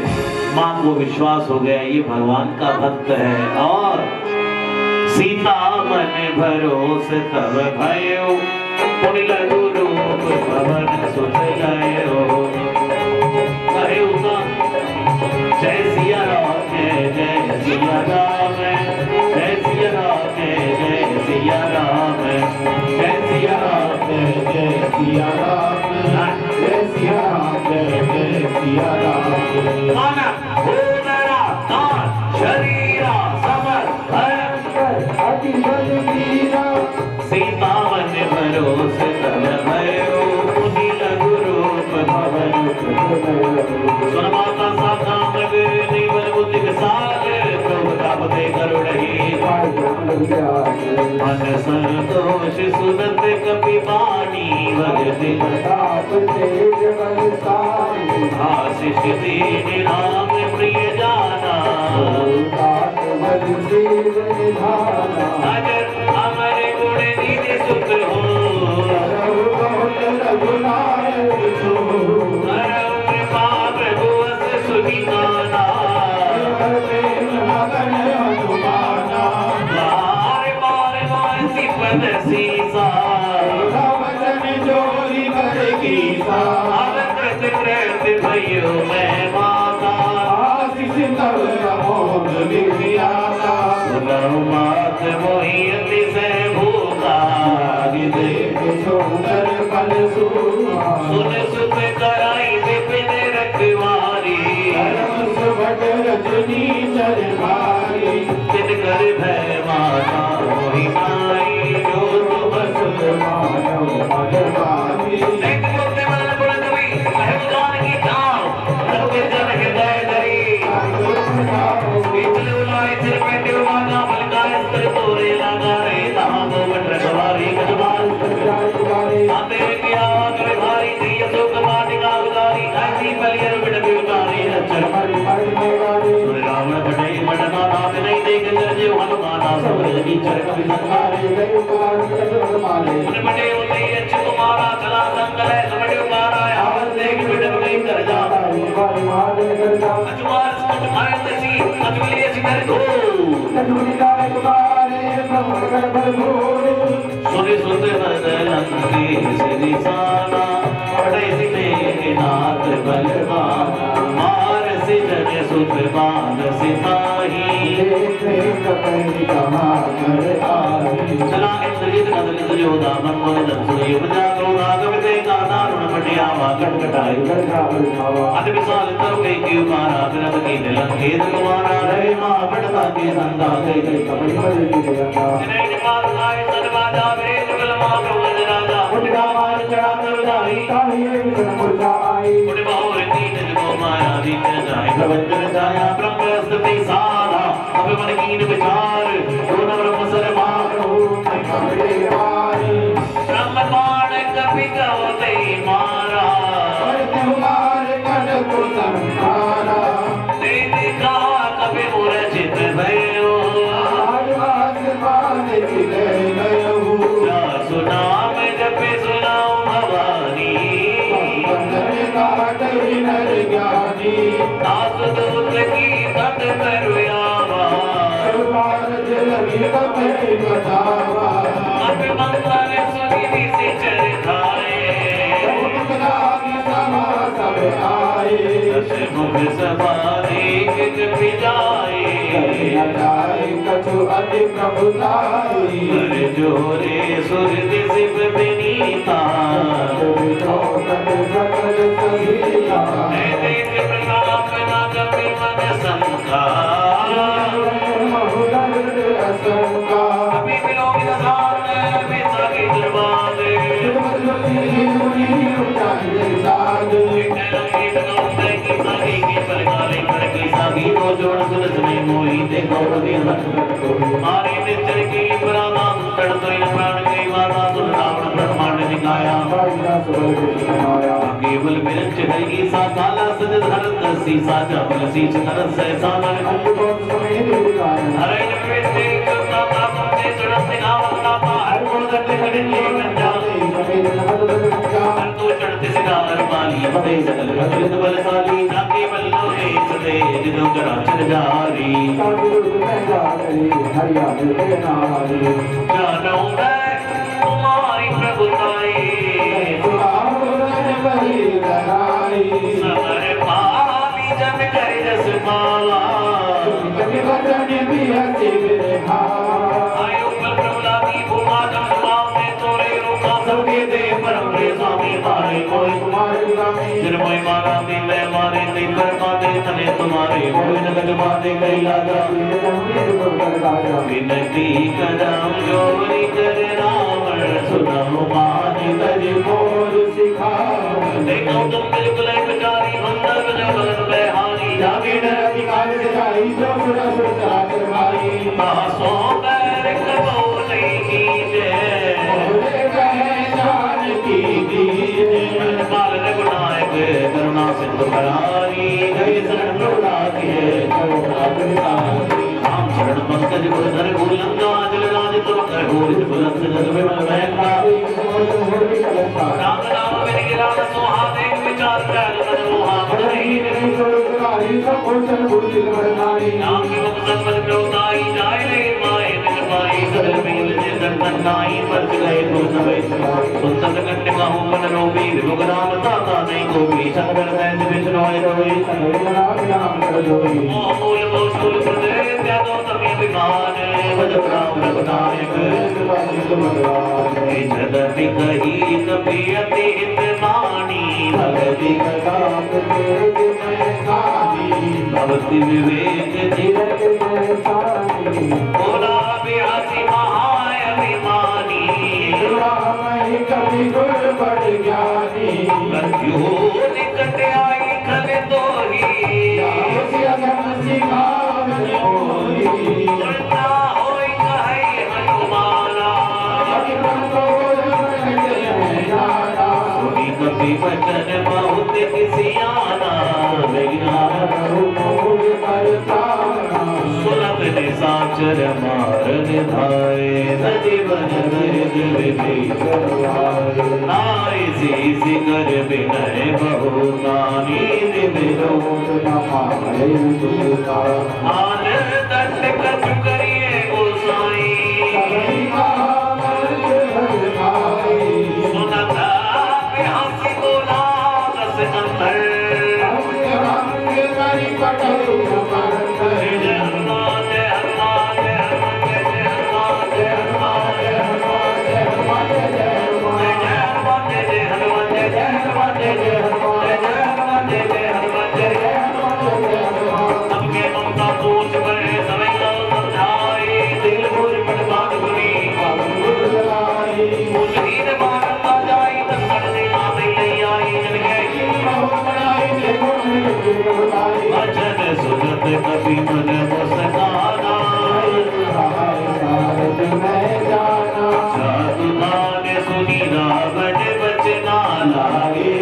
माँ को विश्वास हो गया ये भगवान का भक्त है। और सीता मन भरोस तब भयो, पुनि लघु रूप पवन सुत गयो। कहेगा जय सिया राम जय सिया राम, जय सिया राम जय सिया राम, जय सिया राम जय सिया राम, जय सिया राम जय सिया राम। मन भूतरा दान शरीरा समर भयंकर अति बलवीरा, सीता मन भरोस तब भयो, पुनि लघु रूप पवन सुत गयो। सुन माता साका मग जीवन बुद्धि विशाल, प्रभु तापते करुणहि मन संतोष सुनत कपि बानी, भगति तापते जगतारी, आशीष दीन राम प्रिय जाना, अजर अमर गुण निधि सुत हो, कृपा प्रभु अस सुनिधाना, बार बार मासी पद सीसा, जोरी भर गीता, कृत कृत भयो मैं माता, आशीष तब अमोघ विख्याता, सुनौ मात मोहि अति से भूखा, देख सुंदर फल सूखा, सुन सुत कराई विपिन रखवारी, धर्म सुभट रजनी चरवारी, तिन कर भय माता मोहि नाई, जो तुम सुत मानो मगवारी। एक मुक्ति मन गुण कवि कहे उदार की जाओ, रघुवीर जन हृदय धरी, बीतल उलाए सिर पे टिव मांगा, बलकाय स्तर तोरे लगा रे, तहाँ दो बट रखवारी कजबाल आते की आवाज में भारी, दैय सुख माटिका उदारी, ऐसी बलियर बिट बिउतारी, रक्षर सुर रावण बटई बटना नाथ नहीं देख गरजे हनुमाना, सब रजनी चर कवि संहारे, बटे उतई अच्छ तुम्हारा चला संकल है, सबटे उतारा आवत देख बिट बटई कर जाता, अजवार स्कुट मारे तसी अजवली ऐसी कर दो, अजवली गाय तुम्हारे प्रभु कर भरपूर, सुनि सुत बदलंती सिरि साना, पड़े सिने नाथ बलवाना, मार सिजन सुत बांध सिपाही, चला इंद्रजित नदलित योधा मनमोह दंसुरी, उपजा क्रोधा कविते का दारुण पटिया वाकट कटाई, अति विशाल तरु कई की उपारा, विनत की निलंकेत कुमारा, रहे माँ बटता के संगा, कई कई कपड़ी बदली गंगा, जिन्हें निपात लाए सदवाजा, वेद कल माँ प्रवज राजा, उठगा मार चढ़ा करदाई, ताही विष्णु मुर्जा आई, उठ बहुर तीन जगो माया दीन जाए, प्रवचन जाया ब्रह्म स्तुति सारा, अब मन कीन विचार, दोन ब्रह्म सर मारो, ब्रह्म बाण कपि गवते मारा, देखा कपि मूर्छित भयो, सुनाम जपे सुनाओ भवानी, दास दूत अब मंगल सुनी से चरधाए मुख सवारी जब जाए कर जोरे सूरज शिव विनीता देख प्रताप न कपि मन शंका कभी बिलोक दसान विसागी दरबार जोड़ सुरज में मोही देखो मारे निचर की प्राणा तड़ तो इन प्राण की माता सुन रावण ब्रह्मांड दिखाया केवल मिर्च गई सा काला सज धर दसी साजा बल सीच कर सहसा हरे जपे माता मुझे चढ़त नाम नामा हर गुण करते खड़े हर तो चढ़ते सिगार पाली बदे सकल भगत बलशाली जाके बल्लो सदे जिदो चराचर जारी जानो मैं तुम्हारी प्रभुताई समर पावी जब कर जस पावा आयो प्रभुलादी भूमा जब सामने तोरे रोका सबके दे परम स्वामी मारे कोई निर्मय मारा दिन में मारे दिन पर पाते तने तुम्हारे कोई नगद बाते कई लागा विनती कदम जोरी कर रावण सुनाओ मान तज मोर सिखा देखो तुम बिल्कुल एक बेचारी बंदर जो भगत बेहारी जागे न अधिकार से जाई जो सुरा सुरा करवाई पासों पैर कबोले की जय बोले कहे जान की काल रघुनायक करुणा सिंधु करारी जय शरण प्रभुलादी राम शरण पंकज गुरुधर भूलंगा जल राज तुम कर भूल बुलंद जग विमल महका राम नाम मेरे गिरान सोहा देख विचार कर मन मोहा बढ़ई नाम के मुख संपद प्रोताई जाय रे माए मिल पाई सदल मिल जन नाई पर गए तो नवे सुंदर कंठ का हो मन रोबी विभुगराम ताता नहीं गोबी शंकर सैन विष्णुय रोई नाम कर जोई मोह मूल प्रदेश त्यागो तमी विमान भज राम रघुनायक जगति कही कपि अति हित वाणी भगति कथा भक्ति विवेक जीवन बोला बिहासी महाय अभिमानी कभी गुर बड़ ज्ञानी निकट आई खल दोही कभी वचन बहुत किसियाना सुलभ निशाचर मार निधाए जीवन नाई सी कर विनय बहुतानी आन दंड कछ करिए गोसाई सुनता हंसी बोला रस अंतर भजन सुनत कभी मन मुस्काना साधु मान सुनी रावण बचना लागे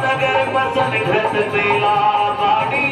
नगर बसन घट मेला बाड़ी